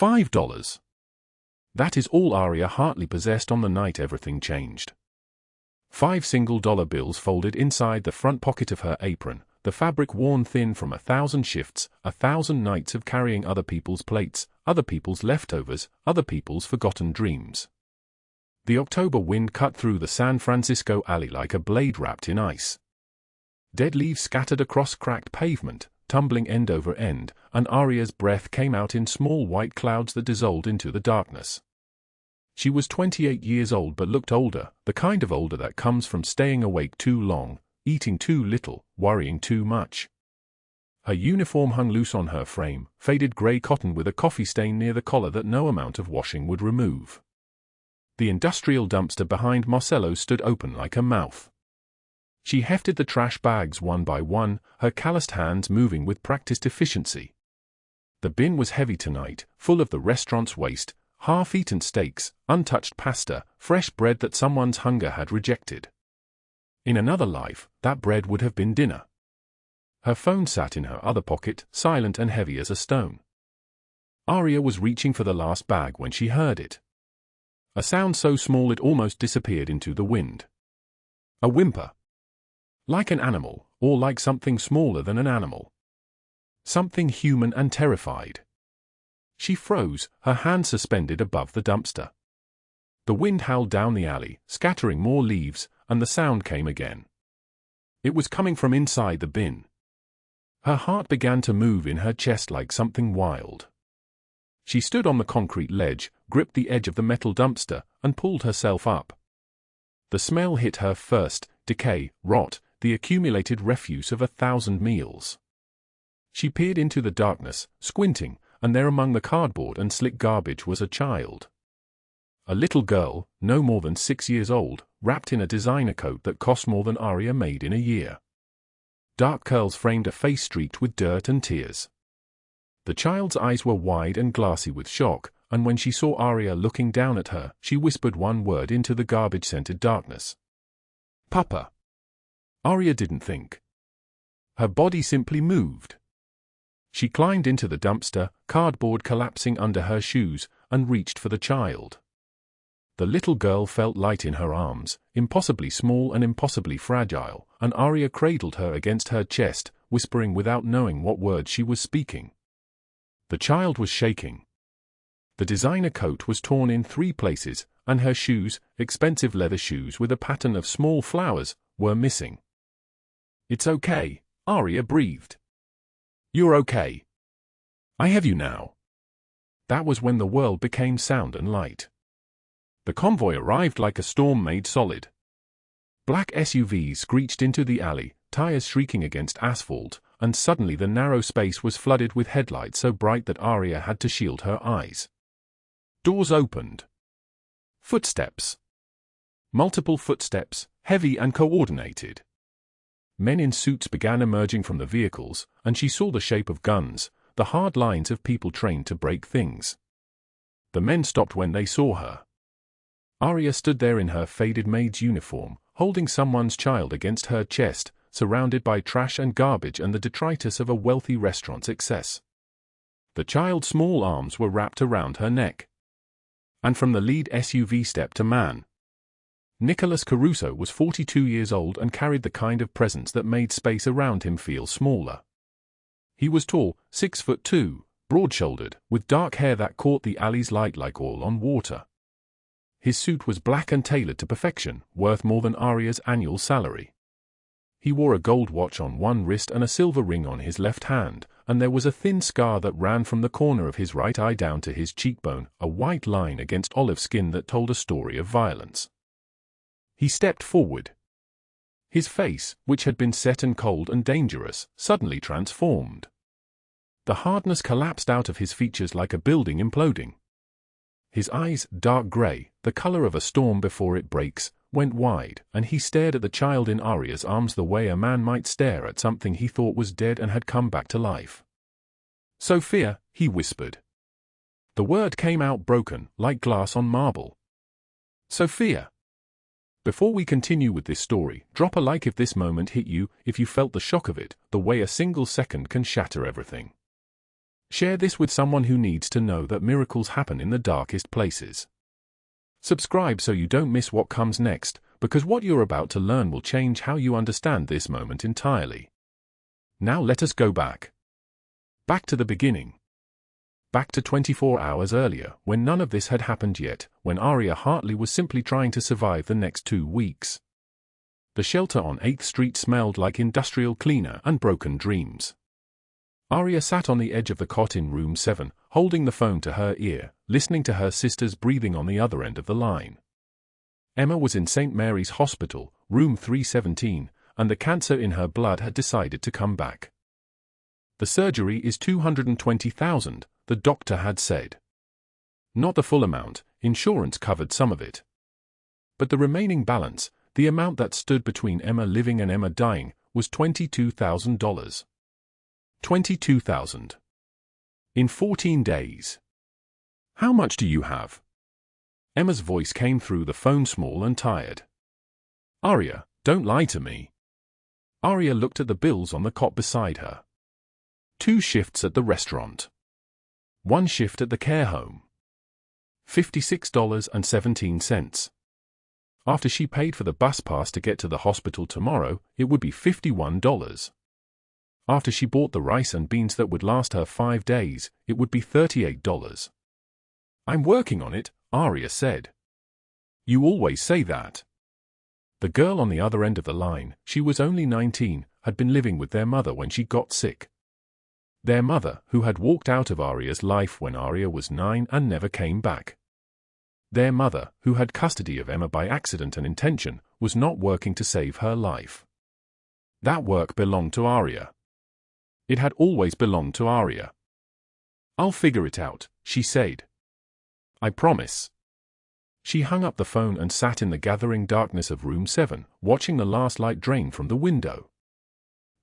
$5. That is all Aria Hartley possessed on the night everything changed. 5 single-dollar bills folded inside the front pocket of her apron, the fabric worn thin from 1,000 shifts, 1,000 nights of carrying other people's plates, other people's leftovers, other people's forgotten dreams. The October wind cut through the San Francisco alley like a blade wrapped in ice. Dead leaves scattered across cracked pavement, tumbling end over end, and Aria's breath came out in small white clouds that dissolved into the darkness. She was 28 years old but looked older, the kind of older that comes from staying awake too long, eating too little, worrying too much. Her uniform hung loose on her frame, faded grey cotton with a coffee stain near the collar that no amount of washing would remove. The industrial dumpster behind Marcello's stood open like a mouth. She hefted the trash bags one by one, her calloused hands moving with practiced efficiency. The bin was heavy tonight, full of the restaurant's waste, half-eaten steaks, untouched pasta, fresh bread that someone's hunger had rejected. In another life, that bread would have been dinner. Her phone sat in her other pocket, silent and heavy as a stone. Aria was reaching for the last bag when she heard it. A sound so small it almost disappeared into the wind. A whimper. Like an animal, or like something smaller than an animal. Something human and terrified. She froze, her hand suspended above the dumpster. The wind howled down the alley, scattering more leaves, and the sound came again. It was coming from inside the bin. Her heart began to move in her chest like something wild. She stood on the concrete ledge, gripped the edge of the metal dumpster, and pulled herself up. The smell hit her first, decay, rot, the accumulated refuse of 1,000 meals. She peered into the darkness, squinting, and there among the cardboard and slick garbage was a child. A little girl, no more than 6 years old, wrapped in a designer coat that cost more than Aria made in a year. Dark curls framed a face streaked with dirt and tears. The child's eyes were wide and glassy with shock, and when she saw Aria looking down at her, she whispered one word into the garbage-scented darkness. Papa. Aria didn't think. Her body simply moved. She climbed into the dumpster, cardboard collapsing under her shoes, and reached for the child. The little girl felt light in her arms, impossibly small and impossibly fragile, and Aria cradled her against her chest, whispering without knowing what words she was speaking. The child was shaking. The designer coat was torn in 3 places, and her shoes, expensive leather shoes with a pattern of small flowers, were missing. "It's okay," Aria breathed. "You're okay. I have you now." That was when the world became sound and light. The convoy arrived like a storm made solid. Black SUVs screeched into the alley, tires shrieking against asphalt, and suddenly the narrow space was flooded with headlights so bright that Aria had to shield her eyes. Doors opened. Footsteps. Multiple footsteps, heavy and coordinated. Men in suits began emerging from the vehicles, and she saw the shape of guns, the hard lines of people trained to break things. The men stopped when they saw her. Aria stood there in her faded maid's uniform, holding someone's child against her chest, surrounded by trash and garbage and the detritus of a wealthy restaurant's excess. The child's small arms were wrapped around her neck. And from the lead SUV stepped a man. Nicholas Caruso was 42 years old and carried the kind of presence that made space around him feel smaller. He was tall, 6'2", broad-shouldered, with dark hair that caught the alley's light like oil on water. His suit was black and tailored to perfection, worth more than Aria's annual salary. He wore a gold watch on one wrist and a silver ring on his left hand, and there was a thin scar that ran from the corner of his right eye down to his cheekbone, a white line against olive skin that told a story of violence. He stepped forward. His face, which had been set and cold and dangerous, suddenly transformed. The hardness collapsed out of his features like a building imploding. His eyes, dark grey, the color of a storm before it breaks, went wide, and he stared at the child in Aria's arms the way a man might stare at something he thought was dead and had come back to life. "Sophia," he whispered. The word came out broken, like glass on marble. "Sophia." Before we continue with this story, drop a like if this moment hit you, if you felt the shock of it, the way a single second can shatter everything. Share this with someone who needs to know that miracles happen in the darkest places. Subscribe so you don't miss what comes next, because what you're about to learn will change how you understand this moment entirely. Now let us go back. Back to the beginning. Back to 24 hours earlier, when none of this had happened yet, when Aria Hartley was simply trying to survive the next 2 weeks. The shelter on 8th Street smelled like industrial cleaner and broken dreams. Aria sat on the edge of the cot in room 7, holding the phone to her ear, listening to her sisters breathing on the other end of the line. Emma was in St. Mary's Hospital, room 317, and the cancer in her blood had decided to come back. The surgery is $220,000, the doctor had said. Not the full amount, insurance covered some of it. But the remaining balance, the amount that stood between Emma living and Emma dying, was $22,000. $22,000. In 14 days. How much do you have? Emma's voice came through the phone, small and tired. Aria, don't lie to me. Aria looked at the bills on the cot beside her. 2 shifts at the restaurant. 1 shift at the care home. $56.17. After she paid for the bus pass to get to the hospital tomorrow, it would be $51. After she bought the rice and beans that would last her 5 days, it would be $38. I'm working on it, Aria said. You always say that. The girl on the other end of the line, she was only 19, had been living with their mother when she got sick. Their mother, who had walked out of Aria's life when Aria was 9 and never came back. Their mother, who had custody of Emma by accident and intention, was not working to save her life. That work belonged to Aria. It had always belonged to Aria. I'll figure it out, she said. I promise. She hung up the phone and sat in the gathering darkness of room 7, watching the last light drain from the window.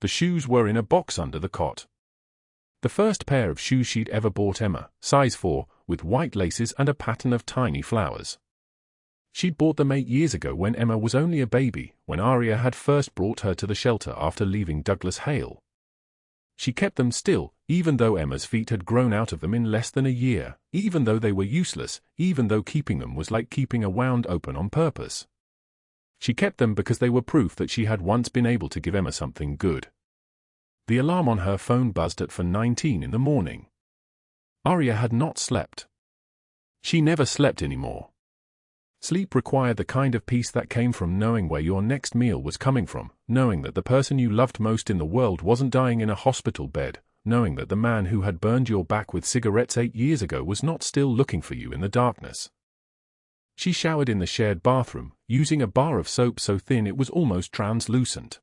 The shoes were in a box under the cot. The first pair of shoes she'd ever bought Emma, size 4, with white laces and a pattern of tiny flowers. She'd bought them 8 years ago when Emma was only a baby, when Aria had first brought her to the shelter after leaving Douglas Hale. She kept them still, even though Emma's feet had grown out of them in less than a year, even though they were useless, even though keeping them was like keeping a wound open on purpose. She kept them because they were proof that she had once been able to give Emma something good. The alarm on her phone buzzed at 4:19 in the morning. Aria had not slept. She never slept anymore. Sleep required the kind of peace that came from knowing where your next meal was coming from, knowing that the person you loved most in the world wasn't dying in a hospital bed, knowing that the man who had burned your back with cigarettes 8 years ago was not still looking for you in the darkness. She showered in the shared bathroom, using a bar of soap so thin it was almost translucent.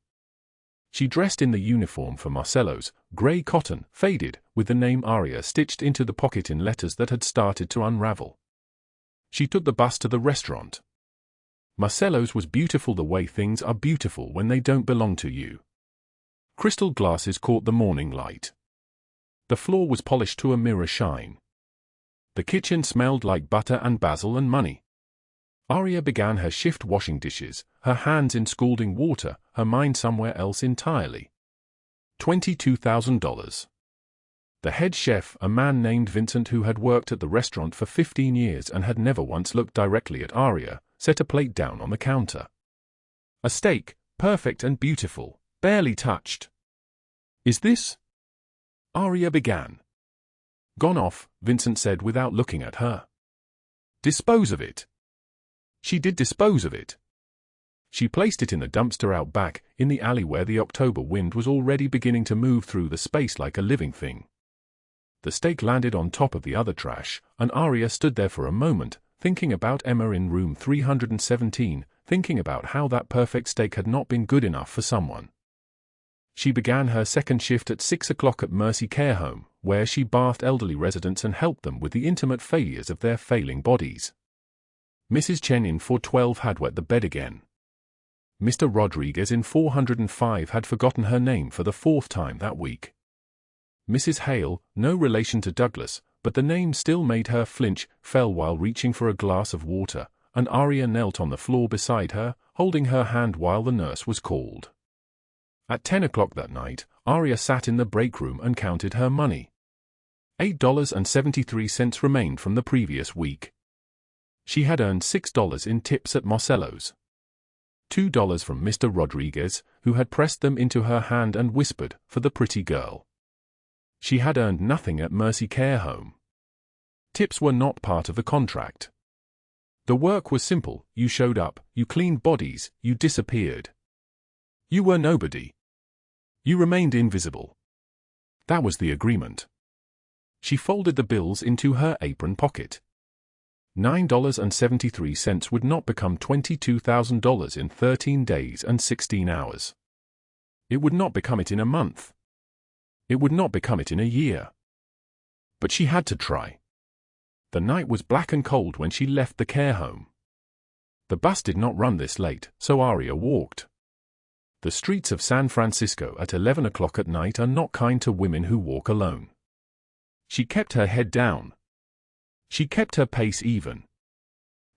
She dressed in the uniform for Marcello's, grey cotton, faded, with the name Aria stitched into the pocket in letters that had started to unravel. She took the bus to the restaurant. Marcello's was beautiful the way things are beautiful when they don't belong to you. Crystal glasses caught the morning light. The floor was polished to a mirror shine. The kitchen smelled like butter and basil and money. Aria began her shift washing dishes, her hands in scalding water, her mind somewhere else entirely. $22,000. The head chef, a man named Vincent who had worked at the restaurant for 15 years and had never once looked directly at Aria, set a plate down on the counter. A steak, perfect and beautiful, barely touched. Is this? Aria began. Gone off, Vincent said without looking at her. Dispose of it. She did dispose of it. She placed it in the dumpster out back, in the alley where the October wind was already beginning to move through the space like a living thing. The steak landed on top of the other trash, and Aria stood there for a moment, thinking about Emma in room 317, thinking about how that perfect steak had not been good enough for someone. She began her second shift at 6 o'clock at Mercy Care Home, where she bathed elderly residents and helped them with the intimate failures of their failing bodies. Mrs. Chen in 412 had wet the bed again. Mr. Rodriguez in 405 had forgotten her name for the 4th time that week. Mrs. Hale, no relation to Douglas, but the name still made her flinch, fell while reaching for a glass of water, and Aria knelt on the floor beside her, holding her hand while the nurse was called. At 10 o'clock that night, Aria sat in the break room and counted her money. $8.73 remained from the previous week. She had earned $6 in tips at Marcello's. $2 from Mr. Rodriguez, who had pressed them into her hand and whispered, "For the pretty girl." She had earned nothing at Mercy Care Home. Tips were not part of the contract. The work was simple: you showed up, you cleaned bodies, you disappeared. You were nobody. You remained invisible. That was the agreement. She folded the bills into her apron pocket. $9.73 would not become $22,000 in 13 days and 16 hours. It would not become it in a month. It would not become it in a year. But she had to try. The night was black and cold when she left the care home. The bus did not run this late, so Aria walked. The streets of San Francisco at 11 o'clock at night are not kind to women who walk alone. She kept her head down. She kept her pace even.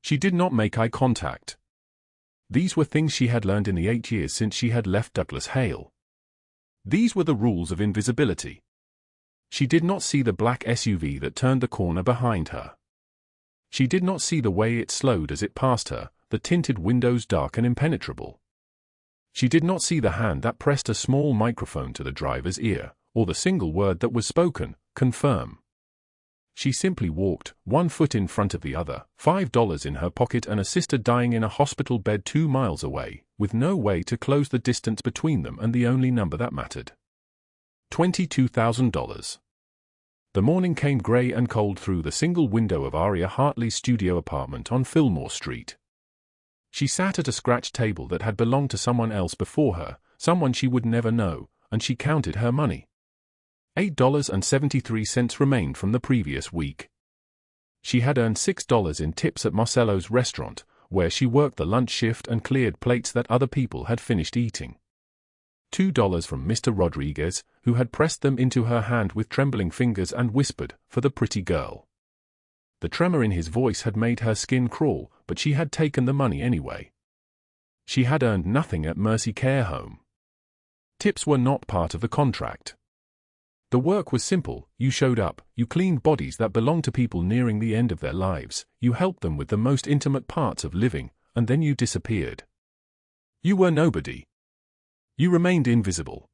She did not make eye contact. These were things she had learned in the 8 years since she had left Douglas Hale. These were the rules of invisibility. She did not see the black SUV that turned the corner behind her. She did not see the way it slowed as it passed her, the tinted windows dark and impenetrable. She did not see the hand that pressed a small microphone to the driver's ear, or the single word that was spoken, "Confirm." She simply walked, one foot in front of the other, $5 in her pocket and a sister dying in a hospital bed 2 miles away, with no way to close the distance between them and the only number that mattered. $22,000. The morning came grey and cold through the single window of Aria Hartley's studio apartment on Fillmore Street. She sat at a scratch table that had belonged to someone else before her, someone she would never know, and she counted her money. $8.73 remained from the previous week. She had earned $6 in tips at Marcello's restaurant, where she worked the lunch shift and cleared plates that other people had finished eating. $2 from Mr. Rodriguez, who had pressed them into her hand with trembling fingers and whispered, "For the pretty girl." The tremor in his voice had made her skin crawl, but she had taken the money anyway. She had earned nothing at Mercy Care Home. Tips were not part of the contract. The work was simple: you showed up, you cleaned bodies that belonged to people nearing the end of their lives, you helped them with the most intimate parts of living, and then you disappeared. You were nobody. You remained invisible.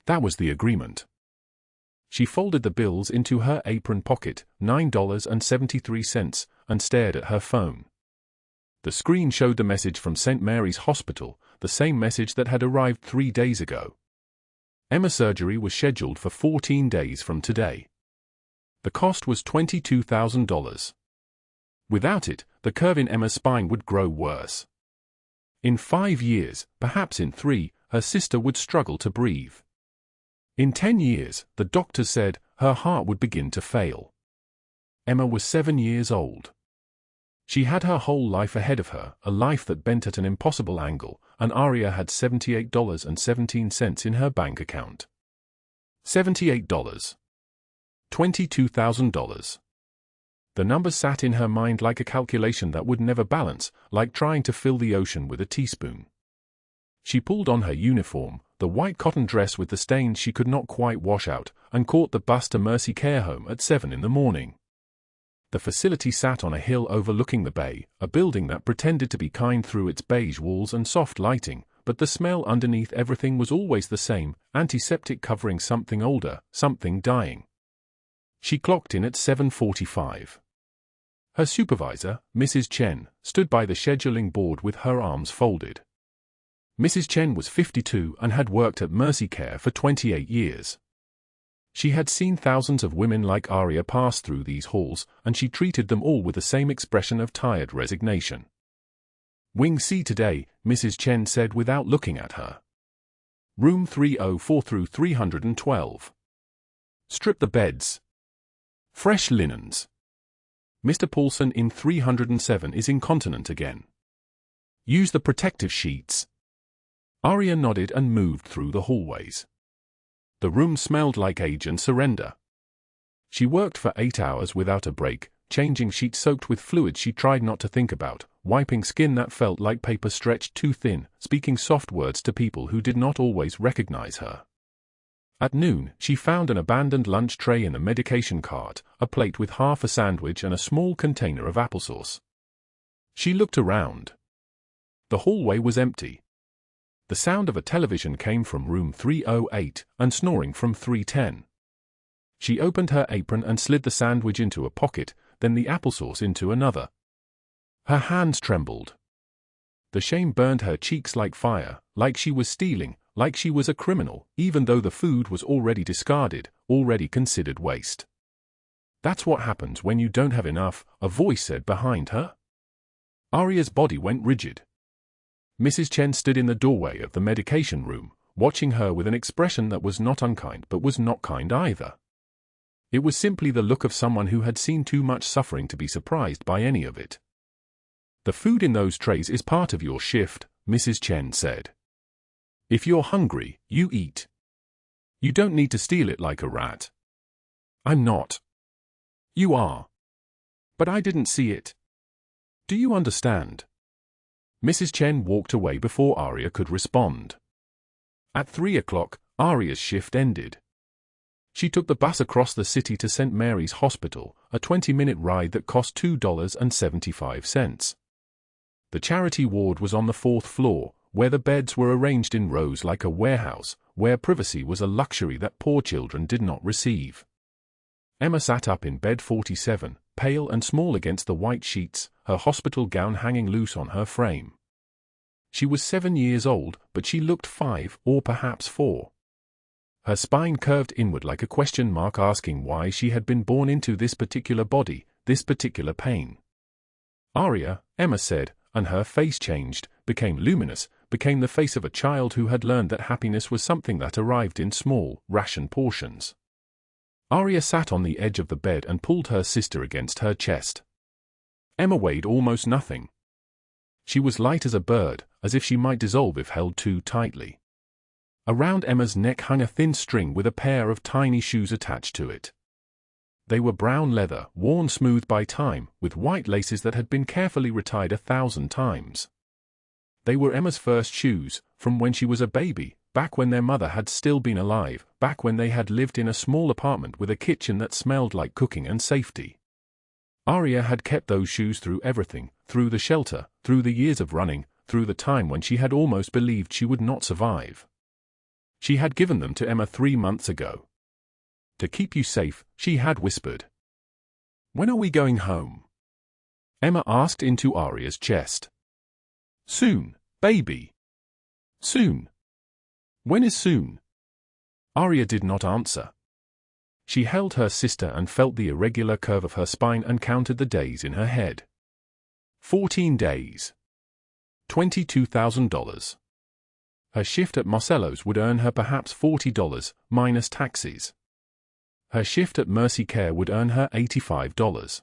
That was the agreement. She folded the bills into her apron pocket, $9.73, and stared at her phone. The screen showed the message from St. Mary's Hospital, the same message that had arrived 3 days ago. Emma's surgery was scheduled for 14 days from today. The cost was $22,000. Without it, the curve in Emma's spine would grow worse. In 5 years, perhaps in 3, her sister would struggle to breathe. In 10 years, the doctors said, her heart would begin to fail. Emma was 7 years old. She had her whole life ahead of her, a life that bent at an impossible angle, and Aria had $78.17 in her bank account. $78. $22,000. The number sat in her mind like a calculation that would never balance, like trying to fill the ocean with a teaspoon. She pulled on her uniform, the white cotton dress with the stains she could not quite wash out, and caught the bus to Mercy Care Home at 7 in the morning. The facility sat on a hill overlooking the bay, a building that pretended to be kind through its beige walls and soft lighting, but the smell underneath everything was always the same: antiseptic covering something older, something dying. She clocked in at 7:45. Her supervisor, Mrs. Chen, stood by the scheduling board with her arms folded. Mrs. Chen was 52 and had worked at Mercy Care for 28 years. She had seen thousands of women like Aria pass through these halls, and she treated them all with the same expression of tired resignation. "Wing C today," Mrs. Chen said without looking at her. "Room 304 through 312. Strip the beds. Fresh linens. Mr. Paulson in 307 is incontinent again. Use the protective sheets." Aria nodded and moved through the hallways. The room smelled like age and surrender. She worked for 8 hours without a break, changing sheets soaked with fluids she tried not to think about, wiping skin that felt like paper stretched too thin, speaking soft words to people who did not always recognize her. At noon, she found an abandoned lunch tray in the medication cart, a plate with half a sandwich and a small container of applesauce. She looked around. The hallway was empty. The sound of a television came from room 308 and snoring from 310. She opened her apron and slid the sandwich into a pocket, then the applesauce into another. Her hands trembled. The shame burned her cheeks like fire, like she was stealing, like she was a criminal, even though the food was already discarded, already considered waste. "That's what happens when you don't have enough," a voice said behind her. Aria's body went rigid. Mrs. Chen stood in the doorway of the medication room, watching her with an expression that was not unkind but was not kind either. It was simply the look of someone who had seen too much suffering to be surprised by any of it. "The food in those trays is part of your shift," Mrs. Chen said. "If you're hungry, you eat. You don't need to steal it like a rat." "I'm not." "You are." "But I didn't see it. Do you understand?" Mrs. Chen walked away before Aria could respond. At 3 o'clock, Aria's shift ended. She took the bus across the city to St. Mary's Hospital, a 20-minute ride that cost $2.75. The charity ward was on the 4th floor, where the beds were arranged in rows like a warehouse, where privacy was a luxury that poor children did not receive. Emma sat up in bed 47, pale and small against the white sheets, her hospital gown hanging loose on her frame. She was 7 years old, but she looked 5 or perhaps 4. Her spine curved inward like a question mark asking why she had been born into this particular body, this particular pain. "Aria," Emma said, and her face changed, became luminous, became the face of a child who had learned that happiness was something that arrived in small, ration portions. Aria sat on the edge of the bed and pulled her sister against her chest. Emma weighed almost nothing. She was light as a bird, as if she might dissolve if held too tightly. Around Emma's neck hung a thin string with a pair of tiny shoes attached to it. They were brown leather, worn smooth by time, with white laces that had been carefully retied 1,000 times. They were Emma's first shoes, from when she was a baby, back when their mother had still been alive, back when they had lived in a small apartment with a kitchen that smelled like cooking and safety. Aria had kept those shoes through everything, through the shelter, through the years of running, through the time when she had almost believed she would not survive. She had given them to Emma 3 months ago. "To keep you safe," she had whispered. "When are we going home?" Emma asked into Aria's chest. "Soon, baby. Soon." "When is soon?" Aria did not answer. She held her sister and felt the irregular curve of her spine and counted the days in her head. 14 days. $22,000. Her shift at Marcello's would earn her perhaps $40, minus taxes. Her shift at Mercy Care would earn her $85.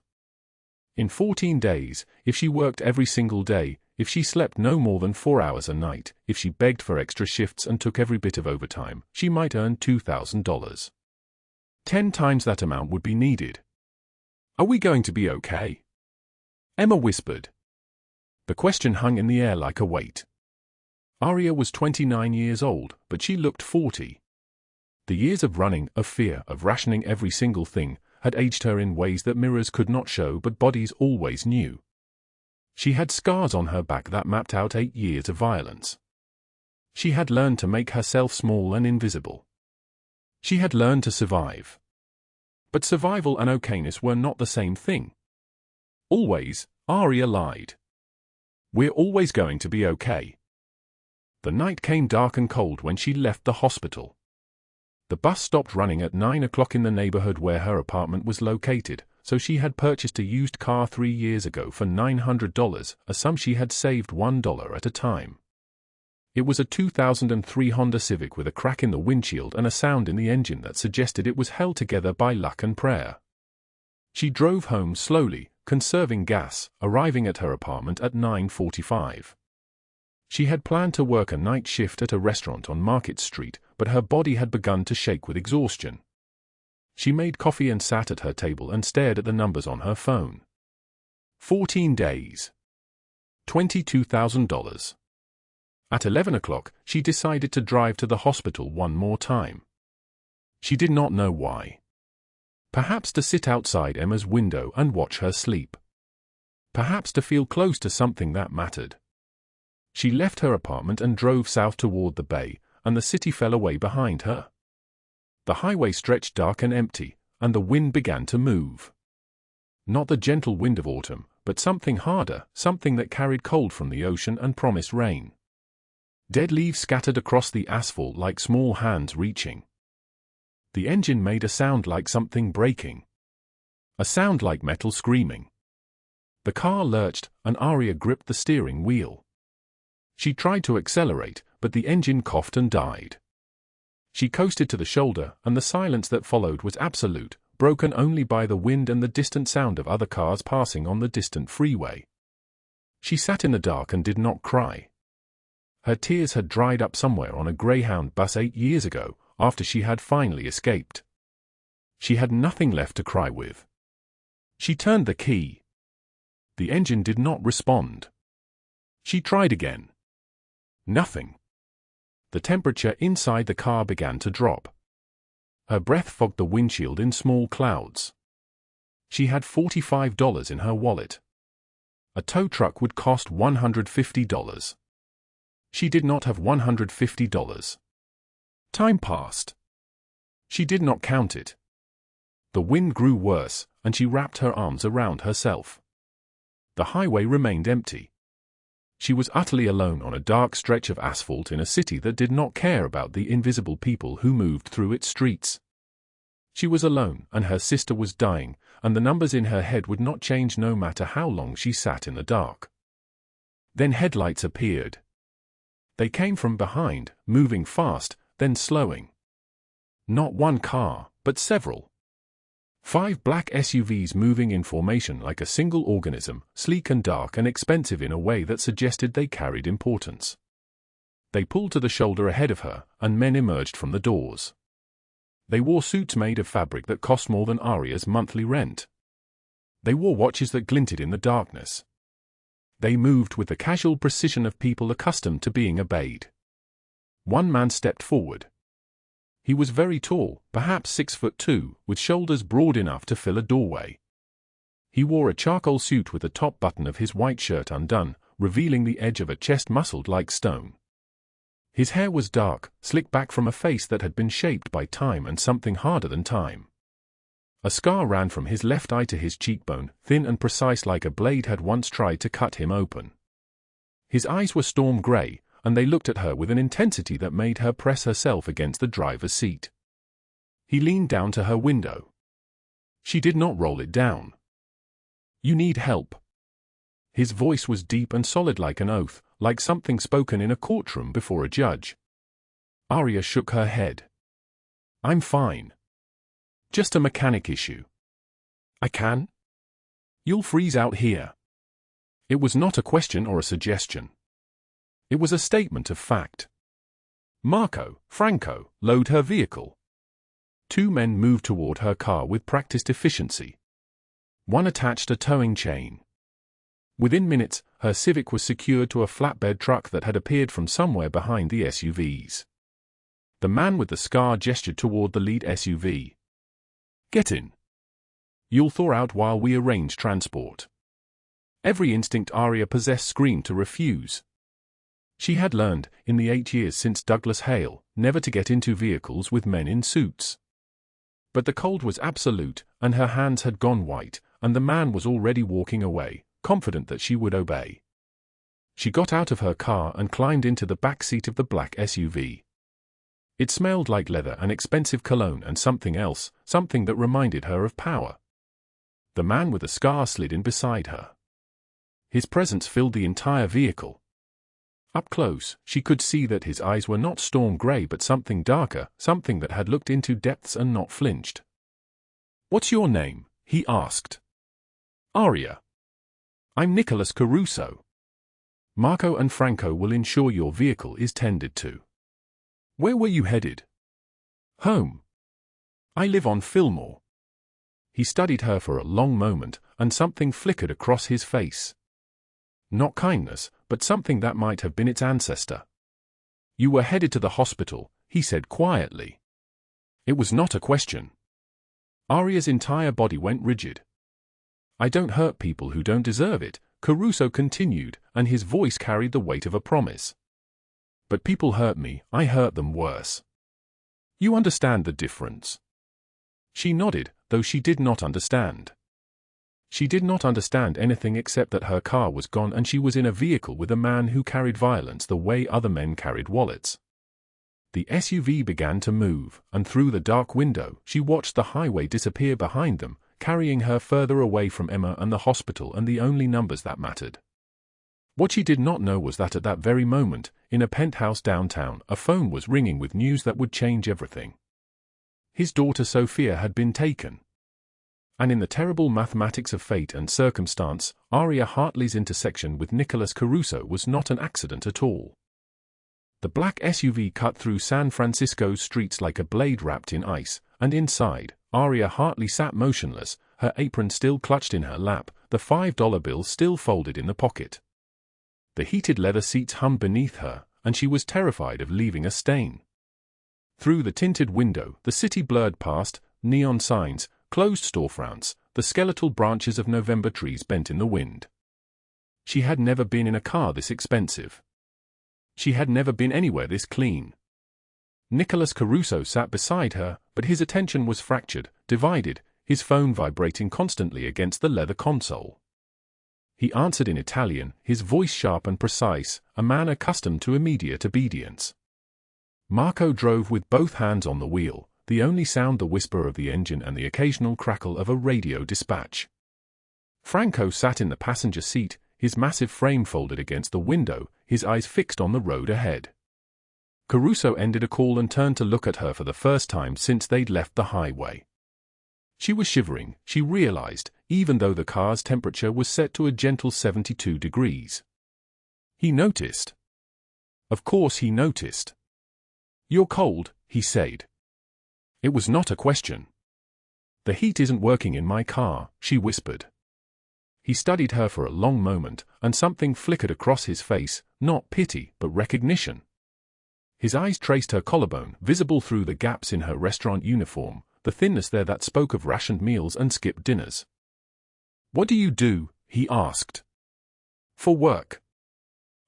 In 14 days, if she worked every single day, if she slept no more than 4 hours a night, if she begged for extra shifts and took every bit of overtime, she might earn $2,000. 10 times that amount would be needed. "Are we going to be okay?" Emma whispered. The question hung in the air like a weight. Aria was 29 years old, but she looked 40. The years of running, of fear, of rationing every single thing, had aged her in ways that mirrors could not show but bodies always knew. She had scars on her back that mapped out 8 years of violence. She had learned to make herself small and invisible. She had learned to survive. But survival and okayness were not the same thing. Always, Aria lied. "We're always going to be okay." The night came dark and cold when she left the hospital. The bus stopped running at 9 o'clock in the neighborhood where her apartment was located, so she had purchased a used car 3 years ago for $900, a sum she had saved $1 at a time. It was a 2003 Honda Civic with a crack in the windshield and a sound in the engine that suggested it was held together by luck and prayer. She drove home slowly, conserving gas, arriving at her apartment at 9:45. She had planned to work a night shift at a restaurant on Market Street, but her body had begun to shake with exhaustion. She made coffee and sat at her table and stared at the numbers on her phone. 14 days. $22,000. At 11 o'clock, she decided to drive to the hospital one more time. She did not know why. Perhaps to sit outside Emma's window and watch her sleep. Perhaps to feel close to something that mattered. She left her apartment and drove south toward the bay, and the city fell away behind her. The highway stretched dark and empty, and the wind began to move. Not the gentle wind of autumn, but something harder, something that carried cold from the ocean and promised rain. Dead leaves scattered across the asphalt like small hands reaching. The engine made a sound like something breaking. A sound like metal screaming. The car lurched, and Aria gripped the steering wheel. She tried to accelerate, but the engine coughed and died. She coasted to the shoulder, and the silence that followed was absolute, broken only by the wind and the distant sound of other cars passing on the distant freeway. She sat in the dark and did not cry. Her tears had dried up somewhere on a Greyhound bus 8 years ago, after she had finally escaped. She had nothing left to cry with. She turned the key. The engine did not respond. She tried again. Nothing. The temperature inside the car began to drop. Her breath fogged the windshield in small clouds. She had $45 in her wallet. A tow truck would cost $150. She did not have $150. Time passed. She did not count it. The wind grew worse, and she wrapped her arms around herself. The highway remained empty. She was utterly alone on a dark stretch of asphalt in a city that did not care about the invisible people who moved through its streets. She was alone, and her sister was dying, and the numbers in her head would not change no matter how long she sat in the dark. Then headlights appeared. They came from behind, moving fast, then slowing. Not one car, but several. 5 black SUVs moving in formation like a single organism, sleek and dark and expensive in a way that suggested they carried importance. They pulled to the shoulder ahead of her, and men emerged from the doors. They wore suits made of fabric that cost more than Aria's monthly rent. They wore watches that glinted in the darkness. They moved with the casual precision of people accustomed to being obeyed. One man stepped forward. He was very tall, perhaps 6'2", with shoulders broad enough to fill a doorway. He wore a charcoal suit with the top button of his white shirt undone, revealing the edge of a chest muscled like stone. His hair was dark, slicked back from a face that had been shaped by time and something harder than time. A scar ran from his left eye to his cheekbone, thin and precise like a blade had once tried to cut him open. His eyes were storm gray, and they looked at her with an intensity that made her press herself against the driver's seat. He leaned down to her window. She did not roll it down. "You need help." His voice was deep and solid like an oath, like something spoken in a courtroom before a judge. Aria shook her head. "I'm fine. Just a mechanic issue." "I can?" "You'll freeze out here." It was not a question or a suggestion. It was a statement of fact. Franco, load her vehicle." 2 men moved toward her car with practiced efficiency. One attached a towing chain. Within minutes, her Civic was secured to a flatbed truck that had appeared from somewhere behind the SUVs. The man with the scar gestured toward the lead SUV. "Get in. You'll thaw out while we arrange transport." Every instinct Aria possessed screamed to refuse. She had learned, in the 8 years since Douglas Hale, never to get into vehicles with men in suits. But the cold was absolute, and her hands had gone white, and the man was already walking away, confident that she would obey. She got out of her car and climbed into the back seat of the black SUV. It smelled like leather and expensive cologne and something else, something that reminded her of power. The man with the scar slid in beside her. His presence filled the entire vehicle. Up close, she could see that his eyes were not storm gray but something darker, something that had looked into depths and not flinched. "What's your name?" he asked. "Aria." "I'm Nicholas Caruso. Marco and Franco will ensure your vehicle is tended to." "Where were you headed?" "Home. I live on Fillmore." He studied her for a long moment, and something flickered across his face. Not kindness, but something that might have been its ancestor. "You were headed to the hospital," he said quietly. It was not a question. Aria's entire body went rigid. "I don't hurt people who don't deserve it," Caruso continued, and his voice carried the weight of a promise. "But people hurt me, I hurt them worse. You understand the difference?" She nodded, though she did not understand. She did not understand anything except that her car was gone and she was in a vehicle with a man who carried violence the way other men carried wallets. The SUV began to move, and through the dark window, she watched the highway disappear behind them, carrying her further away from Emma and the hospital and the only numbers that mattered. What she did not know was that at that very moment, in a penthouse downtown, a phone was ringing with news that would change everything. His daughter Sophia had been taken. And in the terrible mathematics of fate and circumstance, Aria Hartley's intersection with Nicholas Caruso was not an accident at all. The black SUV cut through San Francisco's streets like a blade wrapped in ice, and inside, Aria Hartley sat motionless, her apron still clutched in her lap, the $5 bill still folded in the pocket. The heated leather seats hummed beneath her, and she was terrified of leaving a stain. Through the tinted window, the city blurred past, neon signs, closed storefronts, the skeletal branches of November trees bent in the wind. She had never been in a car this expensive. She had never been anywhere this clean. Nicholas Caruso sat beside her, but his attention was fractured, divided, his phone vibrating constantly against the leather console. He answered in Italian, his voice sharp and precise, a man accustomed to immediate obedience. Marco drove with both hands on the wheel, the only sound the whisper of the engine and the occasional crackle of a radio dispatch. Franco sat in the passenger seat, his massive frame folded against the window, his eyes fixed on the road ahead. Caruso ended a call and turned to look at her for the first time since they'd left the highway. She was shivering, she realized, even though the car's temperature was set to a gentle 72 degrees. He noticed. Of course he noticed. "You're cold," he said. It was not a question. "The heat isn't working in my car," she whispered. He studied her for a long moment, and something flickered across his face, not pity, but recognition. His eyes traced her collarbone, visible through the gaps in her restaurant uniform, the thinness there that spoke of rationed meals and skipped dinners. "What do you do?" he asked. "For work."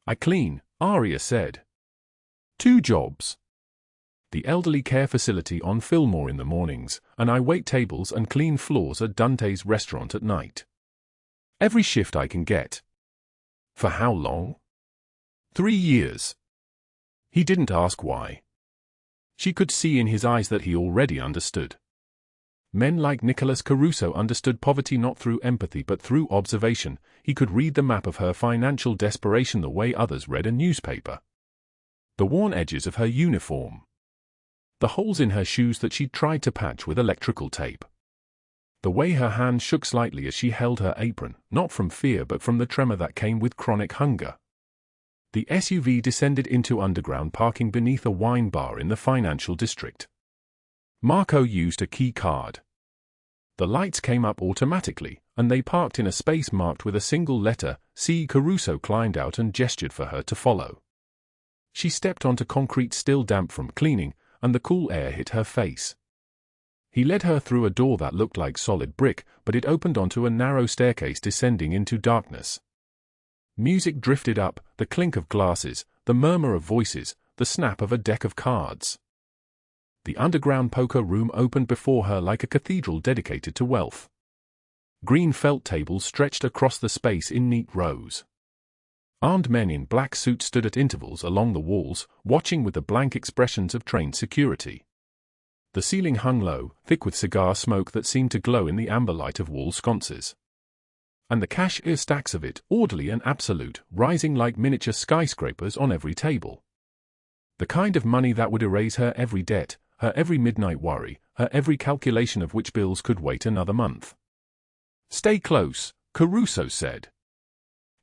"I clean," Aria said. "2 jobs. The elderly care facility on Fillmore in the mornings, and I wait tables and clean floors at Dante's restaurant at night. Every shift I can get." "For how long?" 3 years. He didn't ask why. She could see in his eyes that he already understood. Men like Nicholas Caruso understood poverty not through empathy but through observation. He could read the map of her financial desperation the way others read a newspaper. The worn edges of her uniform. The holes in her shoes that she'd tried to patch with electrical tape. The way her hand shook slightly as she held her apron, not from fear but from the tremor that came with chronic hunger. The SUV descended into underground parking beneath a wine bar in the financial district. Marco used a key card. The lights came up automatically, and they parked in a space marked with a single letter, C. Caruso climbed out and gestured for her to follow. She stepped onto concrete still damp from cleaning, and the cool air hit her face. He led her through a door that looked like solid brick, but it opened onto a narrow staircase descending into darkness. Music drifted up, the clink of glasses, the murmur of voices, the snap of a deck of cards. The underground poker room opened before her like a cathedral dedicated to wealth. Green felt tables stretched across the space in neat rows. Armed men in black suits stood at intervals along the walls, watching with the blank expressions of trained security. The ceiling hung low, thick with cigar smoke that seemed to glow in the amber light of wall sconces. And the cashier stacks of it, orderly and absolute, rising like miniature skyscrapers on every table. The kind of money that would erase her every debt, her every midnight worry, her every calculation of which bills could wait another month. "Stay close," Caruso said.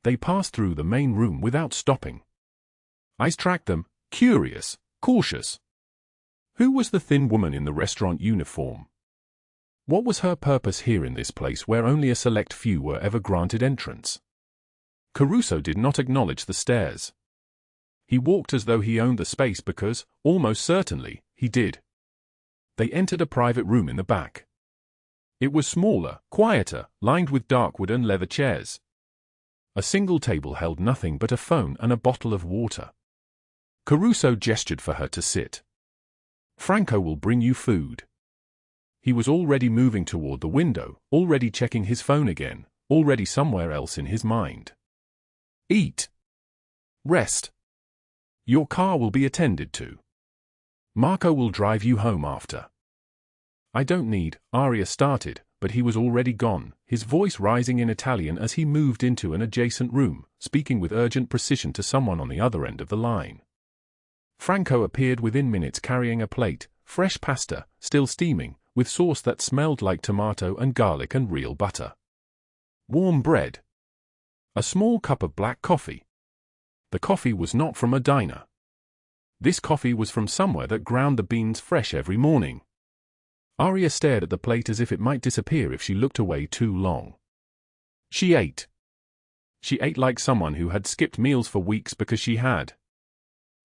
They passed through the main room without stopping. Eyes tracked them, curious, cautious. Who was the thin woman in the restaurant uniform? What was her purpose here in this place where only a select few were ever granted entrance? Caruso did not acknowledge the stares. He walked as though he owned the space because, almost certainly, he did. They entered a private room in the back. It was smaller, quieter, lined with dark wood and leather chairs. A single table held nothing but a phone and a bottle of water. Caruso gestured for her to sit. "Franco will bring you food." He was already moving toward the window, already checking his phone again, already somewhere else in his mind. "Eat. Rest. Your car will be attended to. Marco will drive you home after." "I don't need," Aria started, but he was already gone, his voice rising in Italian as he moved into an adjacent room, speaking with urgent precision to someone on the other end of the line. Franco appeared within minutes carrying a plate, fresh pasta, still steaming, with sauce that smelled like tomato and garlic and real butter. Warm bread. A small cup of black coffee. The coffee was not from a diner. This coffee was from somewhere that ground the beans fresh every morning. Aria stared at the plate as if it might disappear if she looked away too long. She ate. She ate like someone who had skipped meals for weeks because she had.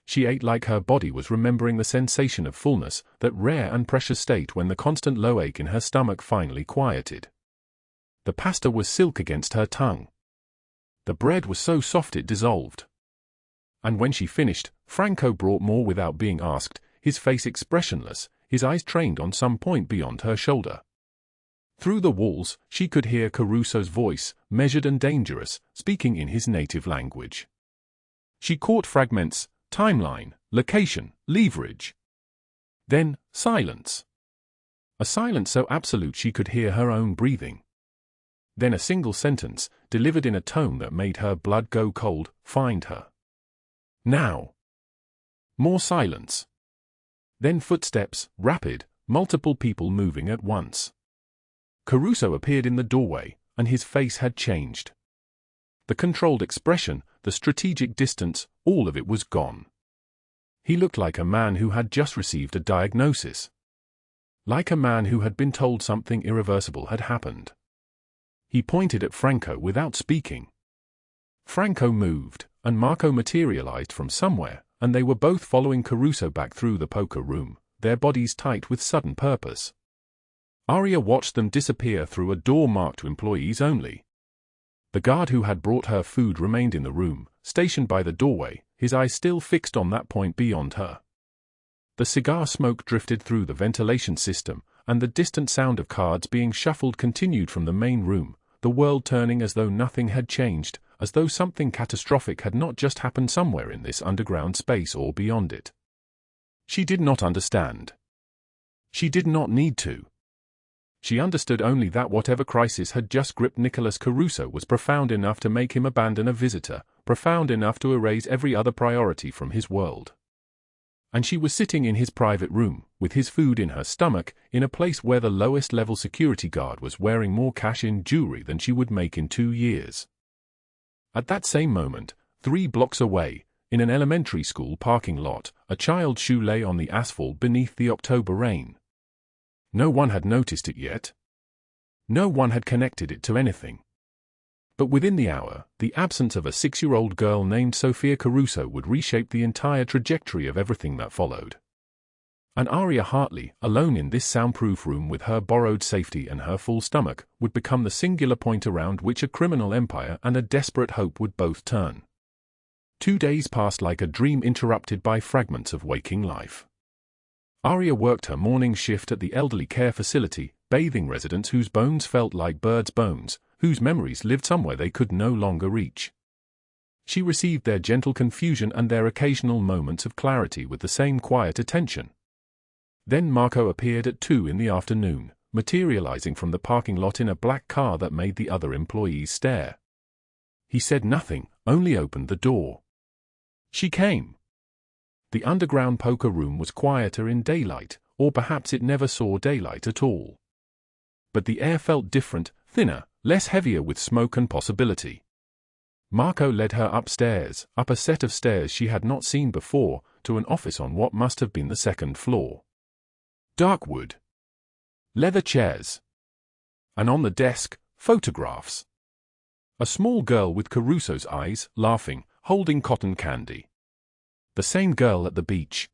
She ate like her body was remembering the sensation of fullness, that rare and precious state when the constant low ache in her stomach finally quieted. The pasta was silk against her tongue. The bread was so soft it dissolved. And when she finished, Franco brought more without being asked, his face expressionless, his eyes trained on some point beyond her shoulder. Through the walls, she could hear Caruso's voice, measured and dangerous, speaking in his native language. She caught fragments: timeline, location, leverage. Then, silence. A silence so absolute she could hear her own breathing. Then a single sentence, delivered in a tone that made her blood go cold: "Find her. Now." More silence. Then footsteps, rapid, multiple people moving at once. Caruso appeared in the doorway, and his face had changed. The controlled expression, the strategic distance, all of it was gone. He looked like a man who had just received a diagnosis. Like a man who had been told something irreversible had happened. He pointed at Franco without speaking. Franco moved, and Marco materialized from somewhere, and they were both following Caruso back through the poker room, their bodies tight with sudden purpose. Aria watched them disappear through a door marked "Employees Only." The guard who had brought her food remained in the room, stationed by the doorway, his eyes still fixed on that point beyond her. The cigar smoke drifted through the ventilation system, and the distant sound of cards being shuffled continued from the main room, the world turning as though nothing had changed, as though something catastrophic had not just happened somewhere in this underground space or beyond it. She did not understand. She did not need to. She understood only that whatever crisis had just gripped Nicholas Caruso was profound enough to make him abandon a visitor, profound enough to erase every other priority from his world. And she was sitting in his private room, with his food in her stomach, in a place where the lowest-level security guard was wearing more cash-in jewelry than she would make in 2 years. At that same moment, 3 blocks away, in an elementary school parking lot, a child's shoe lay on the asphalt beneath the October rain. No one had noticed it yet. No one had connected it to anything. But within the hour, the absence of a 6-year-old girl named Sophia Caruso would reshape the entire trajectory of everything that followed. And Aria Hartley, alone in this soundproof room with her borrowed safety and her full stomach, would become the singular point around which a criminal empire and a desperate hope would both turn. 2 days passed like a dream interrupted by fragments of waking life. Aria worked her morning shift at the elderly care facility, bathing residents whose bones felt like birds' bones, whose memories lived somewhere they could no longer reach. She received their gentle confusion and their occasional moments of clarity with the same quiet attention. Then Marco appeared at 2 in the afternoon, materializing from the parking lot in a black car that made the other employees stare. He said nothing, only opened the door. She came. The underground poker room was quieter in daylight, or perhaps it never saw daylight at all. But the air felt different, thinner, less heavier with smoke and possibility. Marco led her upstairs, up a set of stairs she had not seen before, to an office on what must have been the 2nd floor. Dark wood. Leather chairs. And on the desk, photographs. A small girl with Caruso's eyes, laughing, holding cotton candy. The same girl at the beach.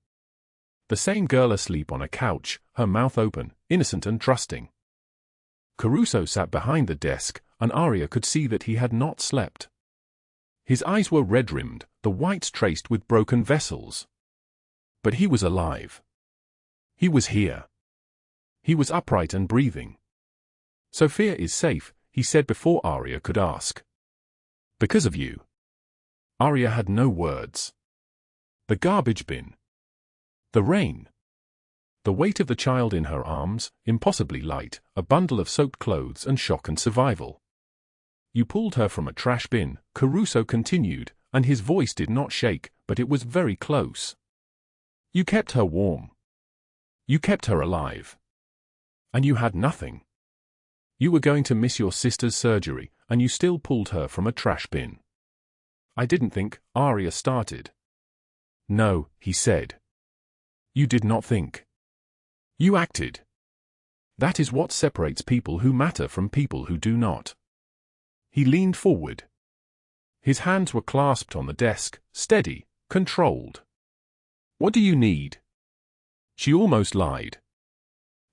The same girl asleep on a couch, her mouth open, innocent and trusting. Caruso sat behind the desk, and Aria could see that he had not slept. His eyes were red-rimmed, the whites traced with broken vessels. But he was alive. He was here. He was upright and breathing. "Sophia is safe," he said before Aria could ask. "Because of you." Aria had no words. The garbage bin. The rain. The weight of the child in her arms, impossibly light, a bundle of soaked clothes and shock and survival. "You pulled her from a trash bin," Caruso continued, and his voice did not shake, but it was very close. "You kept her warm. You kept her alive. And you had nothing. You were going to miss your sister's surgery, and you still pulled her from a trash bin." "I didn't think," Aria started. "No," he said. "You did not think. You acted. That is what separates people who matter from people who do not." He leaned forward. His hands were clasped on the desk, steady, controlled. "What do you need?" She almost lied.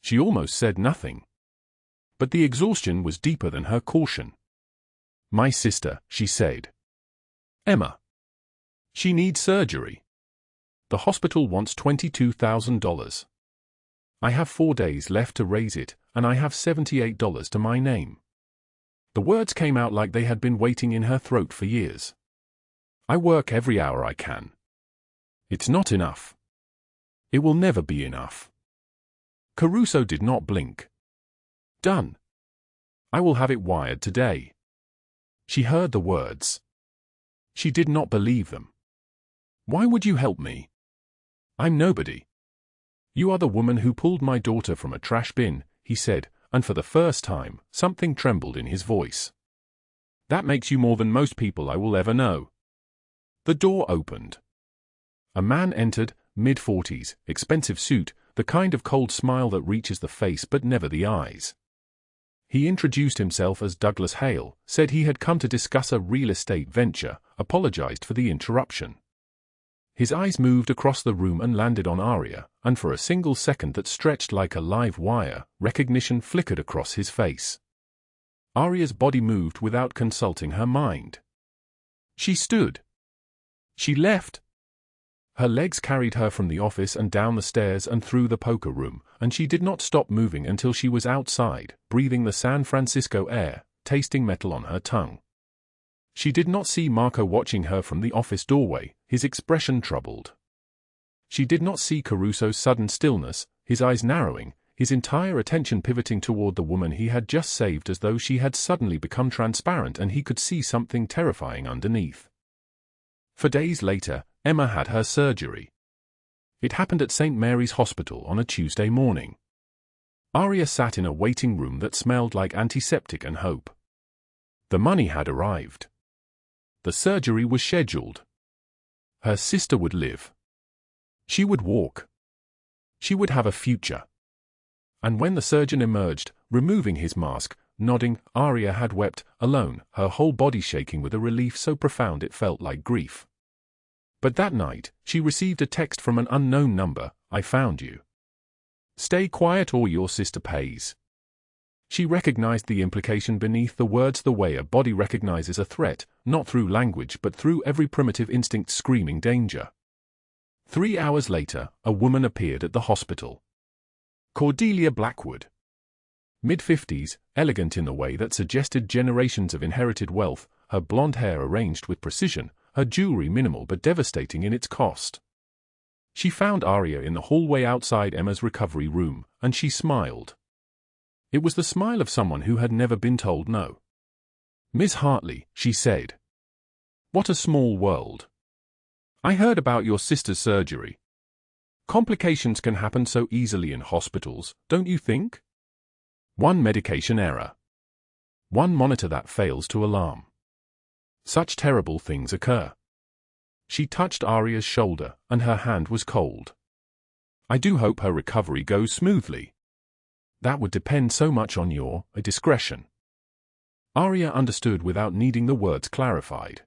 She almost said nothing. But the exhaustion was deeper than her caution. "My sister," she said. "Emma. She needs surgery. The hospital wants $22,000. I have 4 days left to raise it, and I have $78 to my name." The words came out like they had been waiting in her throat for years. "I work every hour I can. It's not enough. It will never be enough." Caruso did not blink. "Done. I will have it wired today." She heard the words. She did not believe them. "Why would you help me? I'm nobody." "You are the woman who pulled my daughter from a trash bin," he said, and for the first time, something trembled in his voice. "That makes you more than most people I will ever know." The door opened. A man entered, mid-40s, expensive suit, the kind of cold smile that reaches the face but never the eyes. He introduced himself as Douglas Hale, said he had come to discuss a real estate venture, apologized for the interruption. His eyes moved across the room and landed on Aria, and for a single second that stretched like a live wire, recognition flickered across his face. Aria's body moved without consulting her mind. She stood. She left. Her legs carried her from the office and down the stairs and through the poker room, and she did not stop moving until she was outside, breathing the San Francisco air, tasting metal on her tongue. She did not see Marco watching her from the office doorway, his expression troubled. She did not see Caruso's sudden stillness, his eyes narrowing, his entire attention pivoting toward the woman he had just saved as though she had suddenly become transparent and he could see something terrifying underneath. For days later, Emma had her surgery. It happened at St. Mary's Hospital on a Tuesday morning. Aria sat in a waiting room that smelled like antiseptic and hope. The money had arrived. The surgery was scheduled. Her sister would live. She would walk. She would have a future. And when the surgeon emerged, removing his mask, nodding, Aria had wept, alone, her whole body shaking with a relief so profound it felt like grief. But that night, she received a text from an unknown number, "I found you. Stay quiet or your sister pays." She recognized the implication beneath the words the way a body recognizes a threat, not through language but through every primitive instinct screaming danger. 3 hours later, a woman appeared at the hospital. Cordelia Blackwood. Mid-50s, elegant in the way that suggested generations of inherited wealth, her blonde hair arranged with precision, her jewelry minimal but devastating in its cost. She found Aria in the hallway outside Emma's recovery room, and she smiled. It was the smile of someone who had never been told no. "Miss Hartley," she said. "What a small world. I heard about your sister's surgery. Complications can happen so easily in hospitals, don't you think? One medication error. One monitor that fails to alarm. Such terrible things occur." She touched Aria's shoulder, and her hand was cold. "I do hope her recovery goes smoothly. That would depend so much on your discretion." Aria understood without needing the words clarified.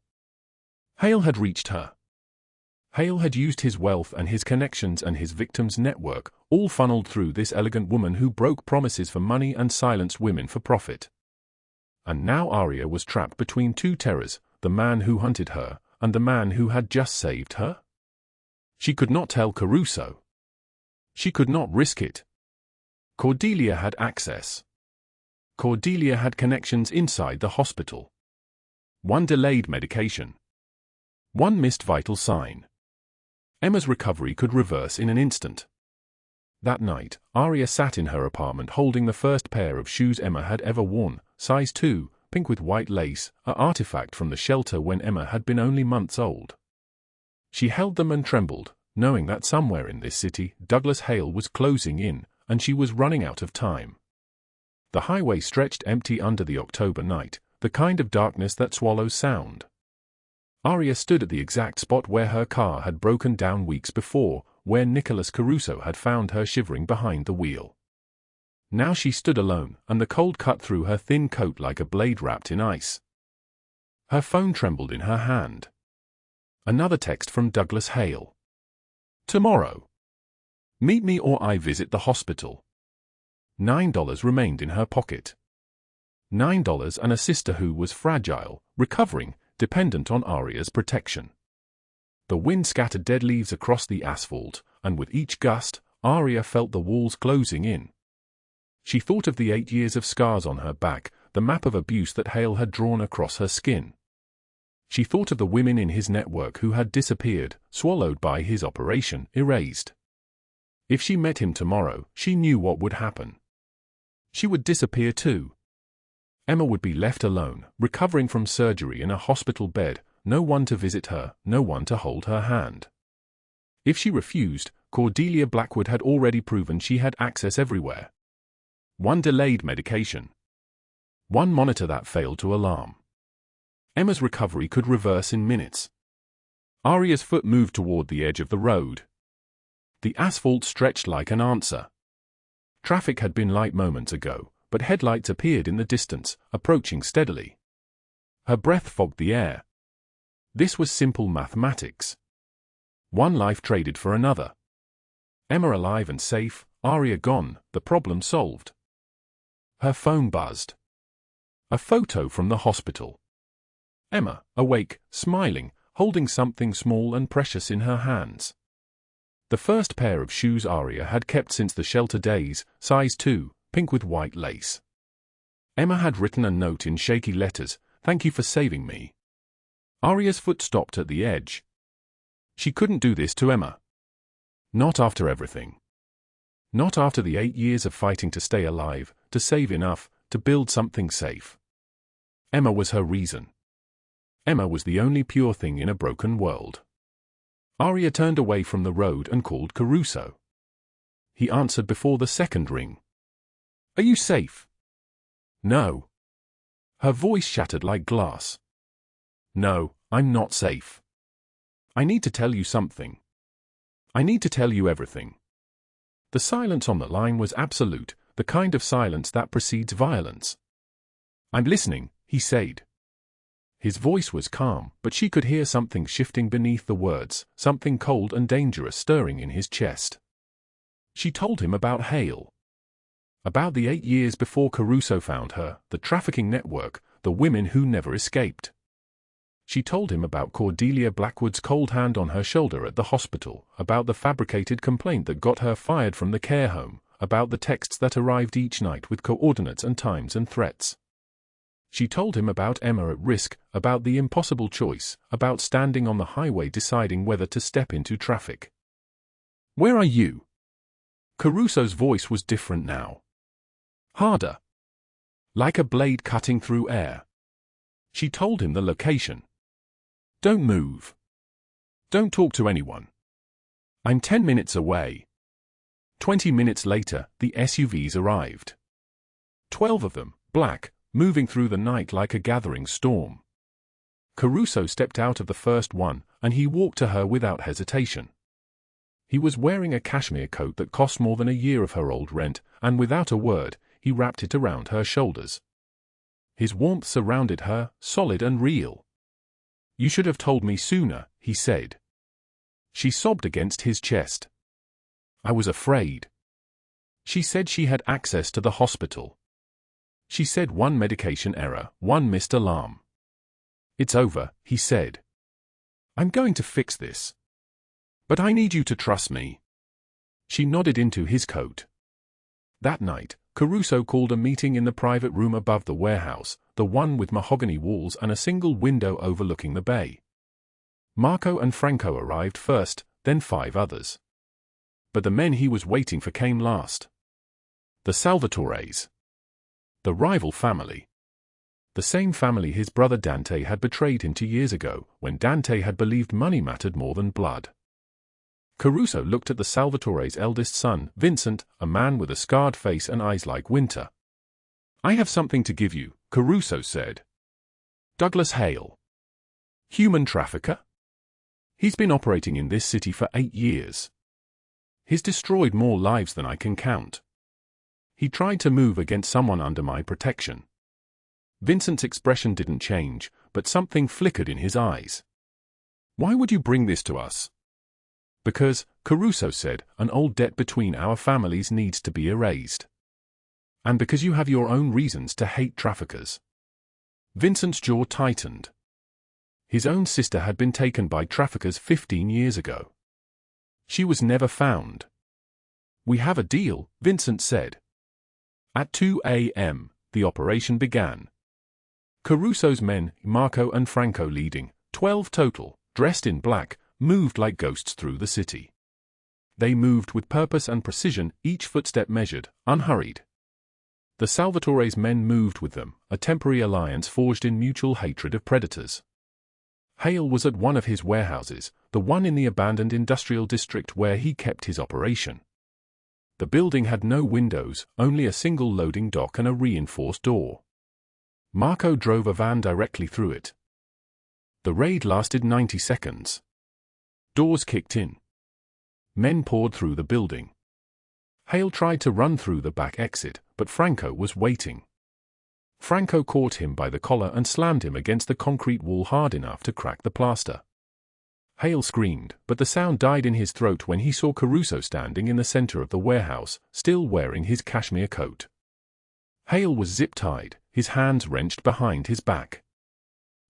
Hale had reached her. Hale had used his wealth and his connections and his victim's network, all funneled through this elegant woman who broke promises for money and silenced women for profit. And now Aria was trapped between two terrors, the man who hunted her, and the man who had just saved her. She could not tell Caruso. She could not risk it. Cordelia had access. Cordelia had connections inside the hospital. One delayed medication. One missed vital sign. Emma's recovery could reverse in an instant. That night, Aria sat in her apartment holding the first pair of shoes Emma had ever worn, size 2, pink with white lace, an artifact from the shelter when Emma had been only months old. She held them and trembled, knowing that somewhere in this city, Douglas Hale was closing in, and she was running out of time. The highway stretched empty under the October night, the kind of darkness that swallows sound. Aria stood at the exact spot where her car had broken down weeks before, where Nicholas Caruso had found her shivering behind the wheel. Now she stood alone, and the cold cut through her thin coat like a blade wrapped in ice. Her phone trembled in her hand. Another text from Douglas Hale. Tomorrow. Meet me or I visit the hospital. $9 remained in her pocket. $9 and a sister who was fragile, recovering, dependent on Aria's protection. The wind scattered dead leaves across the asphalt, and with each gust, Aria felt the walls closing in. She thought of the 8 years of scars on her back, the map of abuse that Hale had drawn across her skin. She thought of the women in his network who had disappeared, swallowed by his operation, erased. If she met him tomorrow, she knew what would happen. She would disappear too. Emma would be left alone, recovering from surgery in a hospital bed, no one to visit her, no one to hold her hand. If she refused, Cordelia Blackwood had already proven she had access everywhere. One delayed medication. One monitor that failed to alarm. Emma's recovery could reverse in minutes. Aria's foot moved toward the edge of the road. The asphalt stretched like an answer. Traffic had been light moments ago, but headlights appeared in the distance, approaching steadily. Her breath fogged the air. This was simple mathematics. One life traded for another. Emma alive and safe, Aria gone, the problem solved. Her phone buzzed. A photo from the hospital. Emma, awake, smiling, holding something small and precious in her hands. The first pair of shoes Aria had kept since the shelter days, size 2, pink with white lace. Emma had written a note in shaky letters, "Thank you for saving me." Aria's foot stopped at the edge. She couldn't do this to Emma. Not after everything. Not after the 8 years of fighting to stay alive, to save enough, to build something safe. Emma was her reason. Emma was the only pure thing in a broken world. Aria turned away from the road and called Caruso. He answered before the second ring. "Are you safe?" "No." Her voice shattered like glass. "No, I'm not safe. I need to tell you something. I need to tell you everything." The silence on the line was absolute, the kind of silence that precedes violence. "I'm listening," he said. His voice was calm, but she could hear something shifting beneath the words, something cold and dangerous stirring in his chest. She told him about Hale. About the 8 years before Caruso found her, the trafficking network, the women who never escaped. She told him about Cordelia Blackwood's cold hand on her shoulder at the hospital, about the fabricated complaint that got her fired from the care home, about the texts that arrived each night with coordinates and times and threats. She told him about Emma at risk, about the impossible choice, about standing on the highway deciding whether to step into traffic. "Where are you?" Caruso's voice was different now. Harder. Like a blade cutting through air. She told him the location. "Don't move. Don't talk to anyone. I'm 10 minutes away." 20 minutes later, the SUVs arrived. 12 of them, black, moving through the night like a gathering storm. Caruso stepped out of the first one, and he walked to her without hesitation. He was wearing a cashmere coat that cost more than a year of her old rent, and without a word, he wrapped it around her shoulders. His warmth surrounded her, solid and real. "You should have told me sooner," he said. She sobbed against his chest. I was afraid. She said she had access to the hospital. She said one medication error, one missed alarm. It's over, he said. I'm going to fix this. But I need you to trust me. She nodded into his coat. That night, Caruso called a meeting in the private room above the warehouse, the one with mahogany walls and a single window overlooking the bay. Marco and Franco arrived first, then 5 others. But the men he was waiting for came last. The Salvatores. The rival family. The same family his brother Dante had betrayed him 2 years ago, when Dante had believed money mattered more than blood. Caruso looked at the Salvatore's eldest son, Vincent, a man with a scarred face and eyes like winter. I have something to give you, Caruso said. Douglas Hale. Human trafficker? He's been operating in this city for 8 years. He's destroyed more lives than I can count. He tried to move against someone under my protection. Vincent's expression didn't change, but something flickered in his eyes. Why would you bring this to us? Because, Caruso said, an old debt between our families needs to be erased. And because you have your own reasons to hate traffickers. Vincent's jaw tightened. His own sister had been taken by traffickers 15 years ago. She was never found. We have a deal, Vincent said. At 2 a.m., the operation began. Caruso's men, Marco and Franco leading, 12 total, dressed in black, moved like ghosts through the city. They moved with purpose and precision, each footstep measured, unhurried. The Salvatore's men moved with them, a temporary alliance forged in mutual hatred of predators. Hale was at one of his warehouses, the one in the abandoned industrial district where he kept his operation. The building had no windows, only a single loading dock and a reinforced door. Marco drove a van directly through it. The raid lasted 90 seconds. Doors kicked in. Men poured through the building. Hale tried to run through the back exit, but Franco was waiting. Franco caught him by the collar and slammed him against the concrete wall hard enough to crack the plaster. Hale screamed, but the sound died in his throat when he saw Caruso standing in the center of the warehouse, still wearing his cashmere coat. Hale was zip-tied, his hands wrenched behind his back.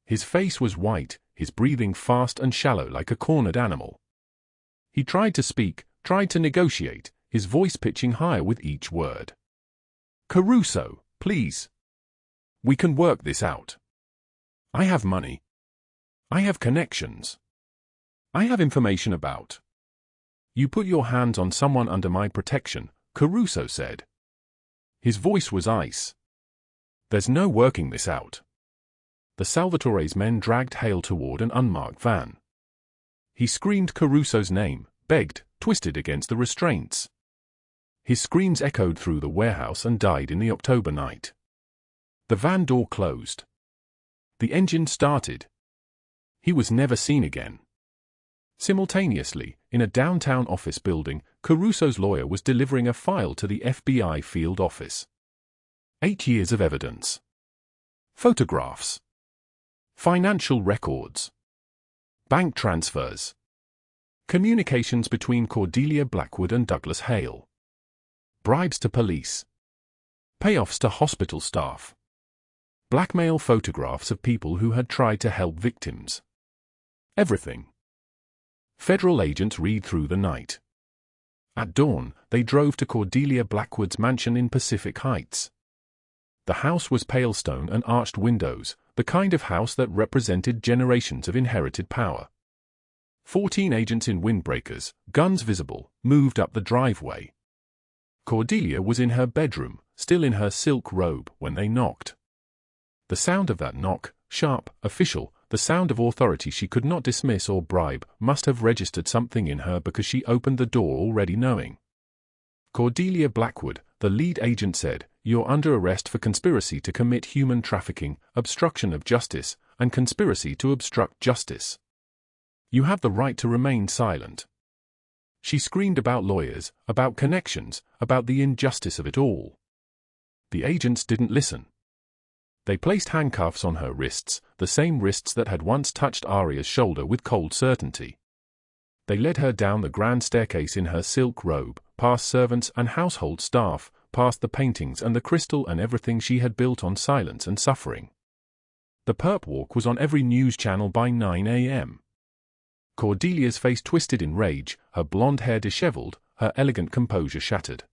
His face was white, his breathing fast and shallow like a cornered animal. He tried to speak, tried to negotiate, his voice pitching higher with each word. Caruso, please. We can work this out. I have money. I have connections. I have information about. You put your hands on someone under my protection, Caruso said. His voice was ice. There's no working this out. The Salvatore's men dragged Hale toward an unmarked van. He screamed Caruso's name, begged, twisted against the restraints. His screams echoed through the warehouse and died in the October night. The van door closed. The engine started. He was never seen again. Simultaneously, in a downtown office building, Caruso's lawyer was delivering a file to the FBI field office. 8 years of evidence. Photographs. Financial records. Bank transfers. Communications between Cordelia Blackwood and Douglas Hale. Bribes to police. Payoffs to hospital staff. Blackmail photographs of people who had tried to help victims. Everything. Federal agents read through the night. At dawn, they drove to Cordelia Blackwood's mansion in Pacific Heights. The house was pale stone and arched windows, the kind of house that represented generations of inherited power. 14 agents in windbreakers, guns visible, moved up the driveway. Cordelia was in her bedroom, still in her silk robe, when they knocked. The sound of that knock, sharp, official, the sound of authority she could not dismiss or bribe, must have registered something in her because she opened the door already knowing. Cordelia Blackwood, the lead agent said, "You're under arrest for conspiracy to commit human trafficking, obstruction of justice, and conspiracy to obstruct justice. You have the right to remain silent." She screamed about lawyers, about connections, about the injustice of it all. The agents didn't listen. They placed handcuffs on her wrists, the same wrists that had once touched Aria's shoulder with cold certainty. They led her down the grand staircase in her silk robe, past servants and household staff, past the paintings and the crystal and everything she had built on silence and suffering. The perp walk was on every news channel by 9 a.m. Cordelia's face twisted in rage, her blonde hair disheveled, her elegant composure shattered.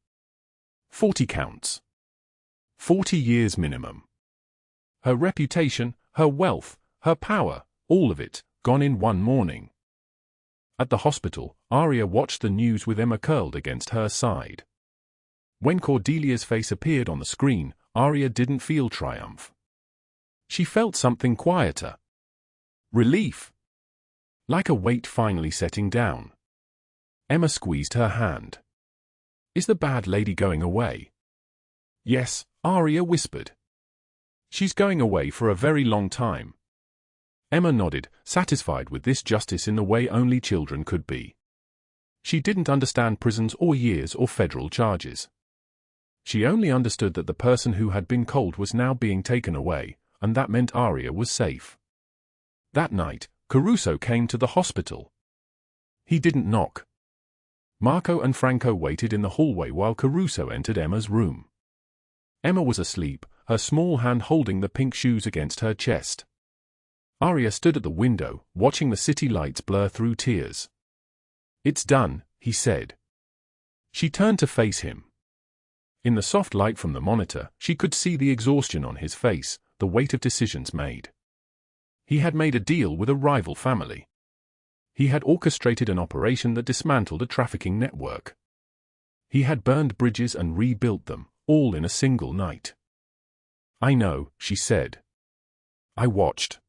40 counts. 40 years minimum. Her reputation, her wealth, her power, all of it, gone in one morning. At the hospital, Aria watched the news with Emma curled against her side. When Cordelia's face appeared on the screen, Aria didn't feel triumph. She felt something quieter. Relief. Like a weight finally setting down. Emma squeezed her hand. Is the bad lady going away? Yes, Aria whispered. She's going away for a very long time. Emma nodded, satisfied with this justice in the way only children could be. She didn't understand prisons or years or federal charges. She only understood that the person who had been cold was now being taken away, and that meant Aria was safe. That night, Caruso came to the hospital. He didn't knock. Marco and Franco waited in the hallway while Caruso entered Emma's room. Emma was asleep, her small hand holding the pink shoes against her chest. Aria stood at the window, watching the city lights blur through tears. It's done, he said. She turned to face him. In the soft light from the monitor, she could see the exhaustion on his face, the weight of decisions made. He had made a deal with a rival family. He had orchestrated an operation that dismantled a trafficking network. He had burned bridges and rebuilt them, all in a single night. I know, she said. I watched.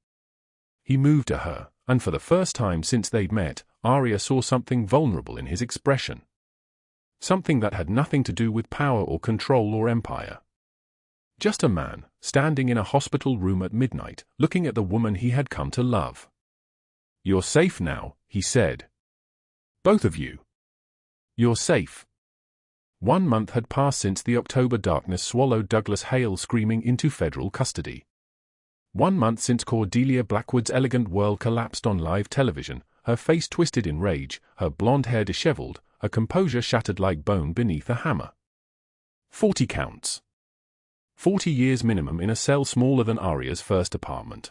He moved to her, and for the first time since they'd met, Aria saw something vulnerable in his expression. Something that had nothing to do with power or control or empire. Just a man, standing in a hospital room at midnight, looking at the woman he had come to love. You're safe now, he said. Both of you. You're safe. 1 month had passed since the October darkness swallowed Douglas Hale screaming into federal custody. 1 month since Cordelia Blackwood's elegant world collapsed on live television, her face twisted in rage, her blonde hair disheveled, her composure shattered like bone beneath a hammer. 40 counts. 40 years minimum in a cell smaller than Aria's first apartment.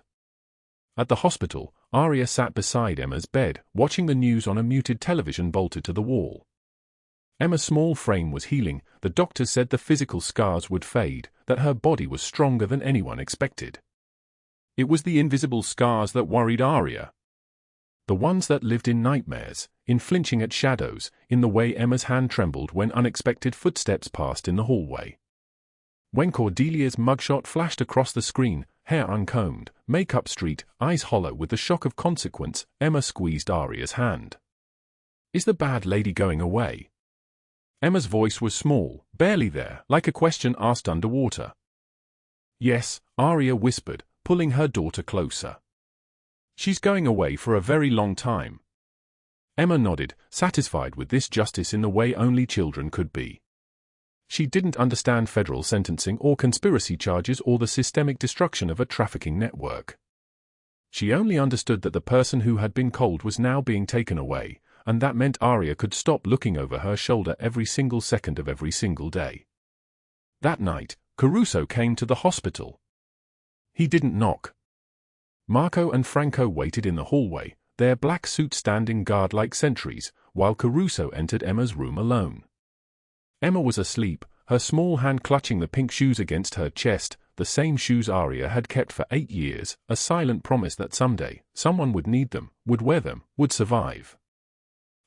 At the hospital, Aria sat beside Emma's bed, watching the news on a muted television bolted to the wall. Emma's small frame was healing, the doctors said the physical scars would fade, that her body was stronger than anyone expected. It was the invisible scars that worried Aria. The ones that lived in nightmares, in flinching at shadows, in the way Emma's hand trembled when unexpected footsteps passed in the hallway. When Cordelia's mugshot flashed across the screen, hair uncombed, makeup streaked, eyes hollow with the shock of consequence, Emma squeezed Aria's hand. Is the bad lady going away? Emma's voice was small, barely there, like a question asked underwater. Yes, Aria whispered, pulling her daughter closer. She's going away for a very long time. Emma nodded, satisfied with this justice in the way only children could be. She didn't understand federal sentencing or conspiracy charges or the systemic destruction of a trafficking network. She only understood that the person who had been cold was now being taken away, and that meant Aria could stop looking over her shoulder every single second of every single day. That night, Caruso came to the hospital. He didn't knock. Marco and Franco waited in the hallway, their black suits standing guard like sentries, while Caruso entered Emma's room alone. Emma was asleep, her small hand clutching the pink shoes against her chest, the same shoes Aria had kept for 8 years, a silent promise that someday, someone would need them, would wear them, would survive.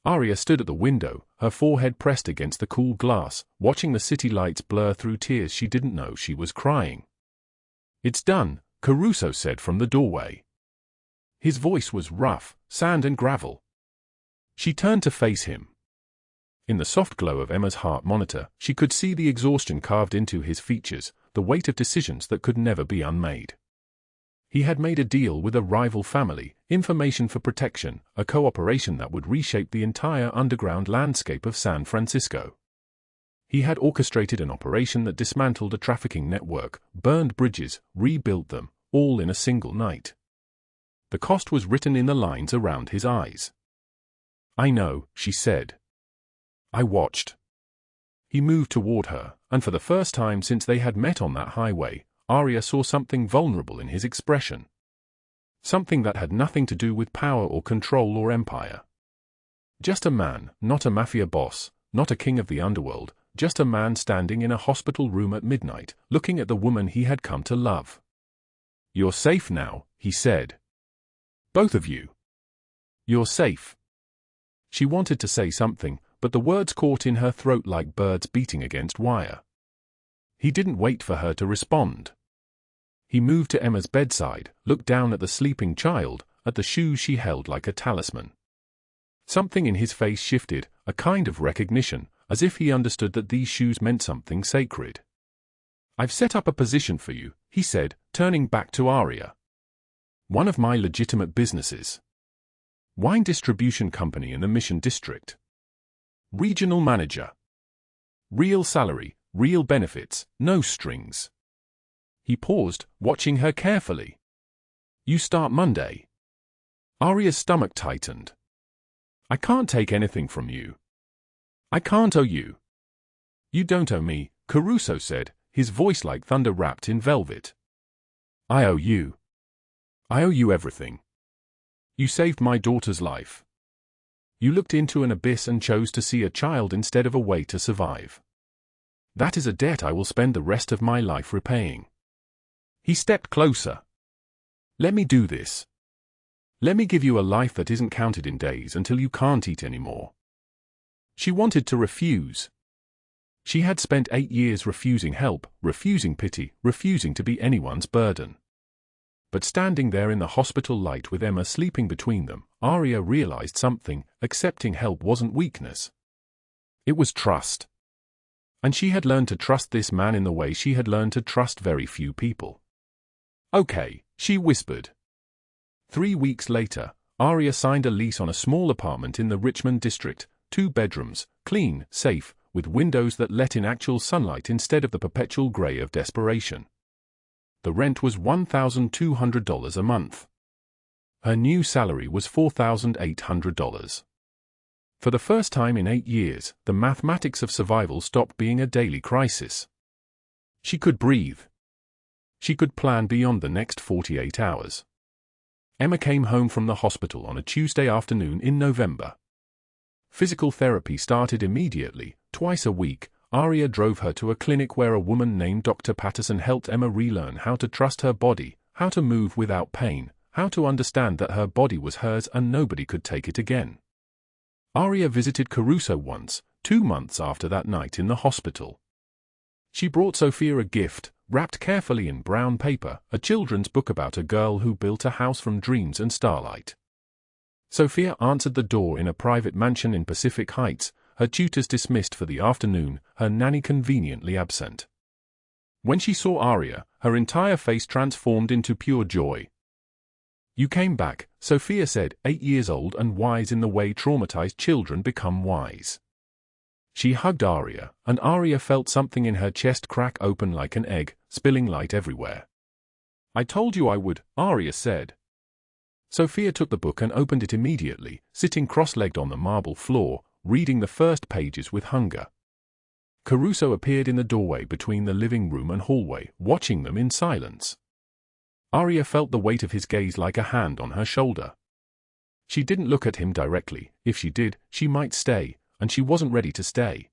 Aria stood at the window, her forehead pressed against the cool glass, watching the city lights blur through tears she didn't know she was crying. It's done, Caruso said from the doorway. His voice was rough, sand and gravel. She turned to face him. In the soft glow of Emma's heart monitor, she could see the exhaustion carved into his features, the weight of decisions that could never be unmade. He had made a deal with a rival family, information for protection, a cooperation that would reshape the entire underground landscape of San Francisco. He had orchestrated an operation that dismantled a trafficking network, burned bridges, rebuilt them, all in a single night. The cost was written in the lines around his eyes. I know, she said. I watched. He moved toward her, and for the first time since they had met on that highway, Aria saw something vulnerable in his expression. Something that had nothing to do with power or control or empire. Just a man, not a mafia boss, not a king of the underworld, just a man standing in a hospital room at midnight, looking at the woman he had come to love. You're safe now, he said. Both of you. You're safe. She wanted to say something, but the words caught in her throat like birds beating against wire. He didn't wait for her to respond. He moved to Emma's bedside, looked down at the sleeping child, at the shoes she held like a talisman. Something in his face shifted, a kind of recognition, as if he understood that these shoes meant something sacred. I've set up a position for you, he said, turning back to Aria. One of my legitimate businesses. Wine distribution company in the Mission District. Regional manager. Real salary, real benefits, no strings. He paused, watching her carefully. You start Monday. Aria's stomach tightened. I can't take anything from you. I can't owe you. You don't owe me, Caruso said, his voice like thunder wrapped in velvet. I owe you. I owe you everything. You saved my daughter's life. You looked into an abyss and chose to see a child instead of a way to survive. That is a debt I will spend the rest of my life repaying. He stepped closer. Let me do this. Let me give you a life that isn't counted in days until you can't eat anymore. She wanted to refuse. She had spent 8 years refusing help, refusing pity, refusing to be anyone's burden. But standing there in the hospital light with Emma sleeping between them, Aria realized something: accepting help wasn't weakness. It was trust. And she had learned to trust this man in the way she had learned to trust very few people. Okay, she whispered. 3 weeks later, Aria signed a lease on a small apartment in the Richmond district, 2 bedrooms, clean, safe, with windows that let in actual sunlight instead of the perpetual grey of desperation. The rent was $1,200 a month. Her new salary was $4,800. For the first time in 8 years, the mathematics of survival stopped being a daily crisis. She could breathe. She could plan beyond the next 48 hours. Emma came home from the hospital on a Tuesday afternoon in November. Physical therapy started immediately. Twice a week, Aria drove her to a clinic where a woman named Dr. Patterson helped Emma relearn how to trust her body, how to move without pain, how to understand that her body was hers and nobody could take it again. Aria visited Caruso once, 2 months after that night in the hospital. She brought Sophia a gift, wrapped carefully in brown paper, a children's book about a girl who built a house from dreams and starlight. Sophia answered the door in a private mansion in Pacific Heights, her tutors dismissed for the afternoon, her nanny conveniently absent. When she saw Aria, her entire face transformed into pure joy. You came back, Sophia said, 8 years old and wise in the way traumatized children become wise. She hugged Aria, and Aria felt something in her chest crack open like an egg, spilling light everywhere. I told you I would, Aria said. Sophia took the book and opened it immediately, sitting cross-legged on the marble floor, reading the first pages with hunger. Caruso appeared in the doorway between the living room and hallway, watching them in silence. Aria felt the weight of his gaze like a hand on her shoulder. She didn't look at him directly. If she did, she might stay, and she wasn't ready to stay.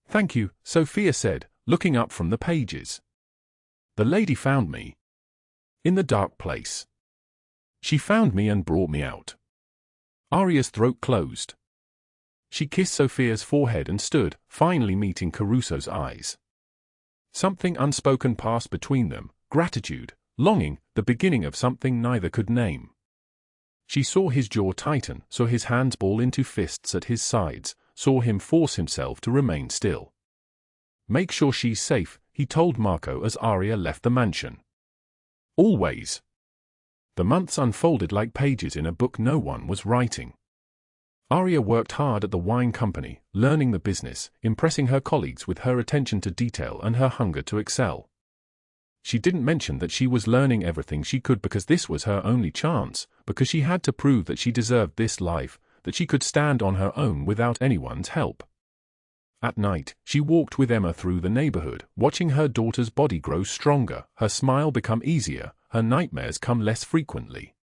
Thank you, Sophia said, looking up from the pages. The lady found me. In the dark place. She found me and brought me out. Aria's throat closed. She kissed Sophia's forehead and stood, finally meeting Caruso's eyes. Something unspoken passed between them, gratitude, longing, the beginning of something neither could name. She saw his jaw tighten, saw his hands ball into fists at his sides, saw him force himself to remain still. Make sure she's safe, he told Marco as Aria left the mansion. Always. The months unfolded like pages in a book no one was writing. Aria worked hard at the wine company, learning the business, impressing her colleagues with her attention to detail and her hunger to excel. She didn't mention that she was learning everything she could because this was her only chance, because she had to prove that she deserved this life, that she could stand on her own without anyone's help. At night, she walked with Emma through the neighborhood, watching her daughter's body grow stronger, her smile become easier, her nightmares come less frequently.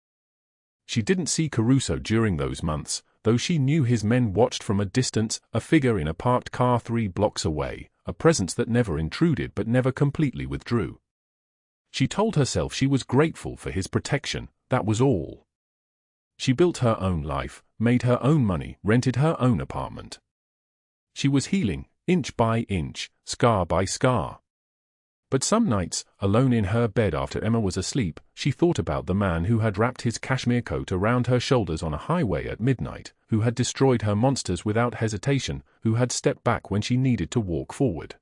She didn't see Caruso during those months, though she knew his men watched from a distance, a figure in a parked car 3 blocks away, a presence that never intruded but never completely withdrew. She told herself she was grateful for his protection, that was all. She built her own life, made her own money, rented her own apartment. She was healing, inch by inch, scar by scar. But some nights, alone in her bed after Emma was asleep, she thought about the man who had wrapped his cashmere coat around her shoulders on a highway at midnight, who had destroyed her monsters without hesitation, who had stepped back when she needed to walk forward.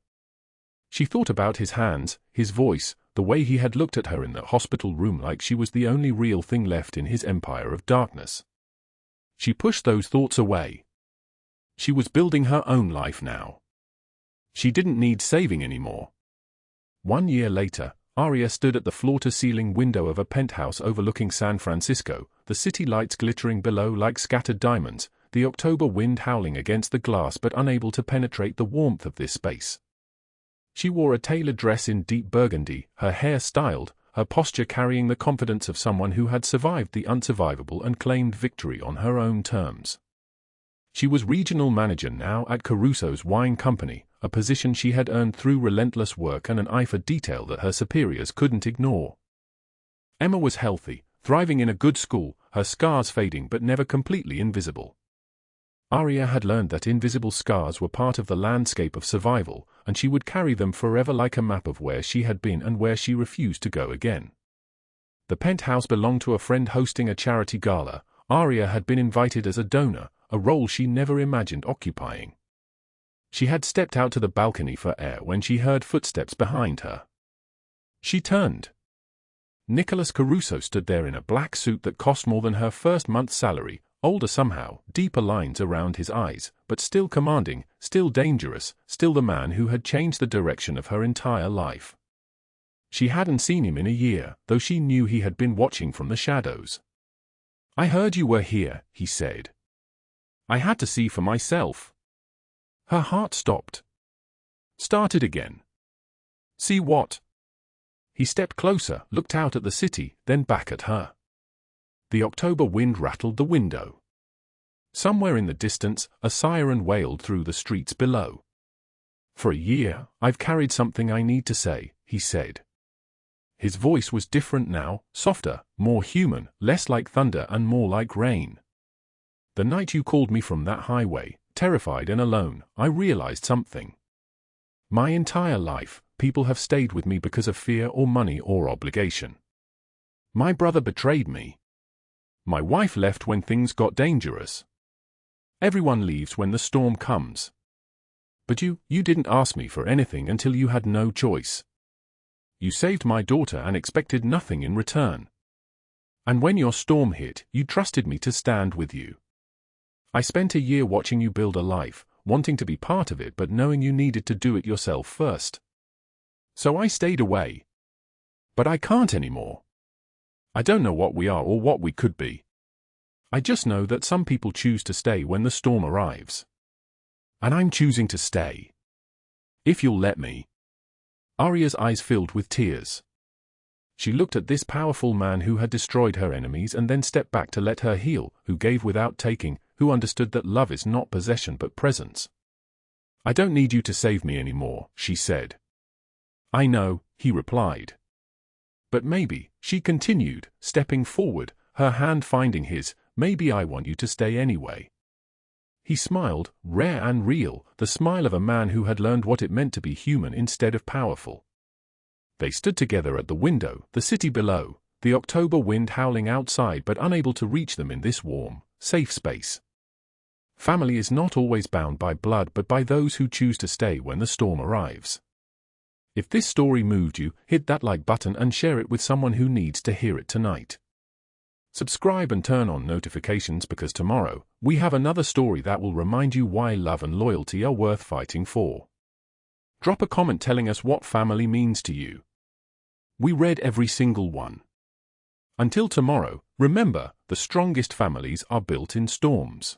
She thought about his hands, his voice, the way he had looked at her in the hospital room like she was the only real thing left in his empire of darkness. She pushed those thoughts away. She was building her own life now. She didn't need saving anymore. 1 year later, Aria stood at the floor-to-ceiling window of a penthouse overlooking San Francisco, the city lights glittering below like scattered diamonds, the October wind howling against the glass but unable to penetrate the warmth of this space. She wore a tailored dress in deep burgundy, her hair styled, her posture carrying the confidence of someone who had survived the unsurvivable and claimed victory on her own terms. She was regional manager now at Caruso's wine company, a position she had earned through relentless work and an eye for detail that her superiors couldn't ignore. Emma was healthy, thriving in a good school, her scars fading but never completely invisible. Aria had learned that invisible scars were part of the landscape of survival, and she would carry them forever like a map of where she had been and where she refused to go again. The penthouse belonged to a friend hosting a charity gala. Aria had been invited as a donor, a role she never imagined occupying. She had stepped out to the balcony for air when she heard footsteps behind her. She turned. Nicholas Caruso stood there in a black suit that cost more than her first month's salary, older somehow, deeper lines around his eyes, but still commanding, still dangerous, still the man who had changed the direction of her entire life. She hadn't seen him in a year, though she knew he had been watching from the shadows. "I heard you were here," he said. "I had to see for myself." Her heart stopped. Started again. "See what?" He stepped closer, looked out at the city, then back at her. The October wind rattled the window. Somewhere in the distance, a siren wailed through the streets below. "For a year, I've carried something I need to say," he said. His voice was different now, softer, more human, less like thunder and more like rain. "The night you called me from that highway, terrified and alone, I realized something. My entire life, people have stayed with me because of fear or money or obligation. My brother betrayed me. My wife left when things got dangerous. Everyone leaves when the storm comes. But you didn't ask me for anything until you had no choice. You saved my daughter and expected nothing in return. And when your storm hit, you trusted me to stand with you. I spent a year watching you build a life, wanting to be part of it but knowing you needed to do it yourself first. So I stayed away. But I can't anymore. I don't know what we are or what we could be. I just know that some people choose to stay when the storm arrives. And I'm choosing to stay. If you'll let me." Aria's eyes filled with tears. She looked at this powerful man who had destroyed her enemies and then stepped back to let her heal, who gave without taking, who understood that love is not possession but presence. "I don't need you to save me anymore," she said. "I know," he replied. "But maybe," she continued, stepping forward, her hand finding his, "maybe I want you to stay anyway." He smiled, rare and real, the smile of a man who had learned what it meant to be human instead of powerful. They stood together at the window, the city below, the October wind howling outside but unable to reach them in this warm, safe space. Family is not always bound by blood but by those who choose to stay when the storm arrives. If this story moved you, hit that like button and share it with someone who needs to hear it tonight. Subscribe and turn on notifications because tomorrow, we have another story that will remind you why love and loyalty are worth fighting for. Drop a comment telling us what family means to you. We read every single one. Until tomorrow, remember, the strongest families are built in storms.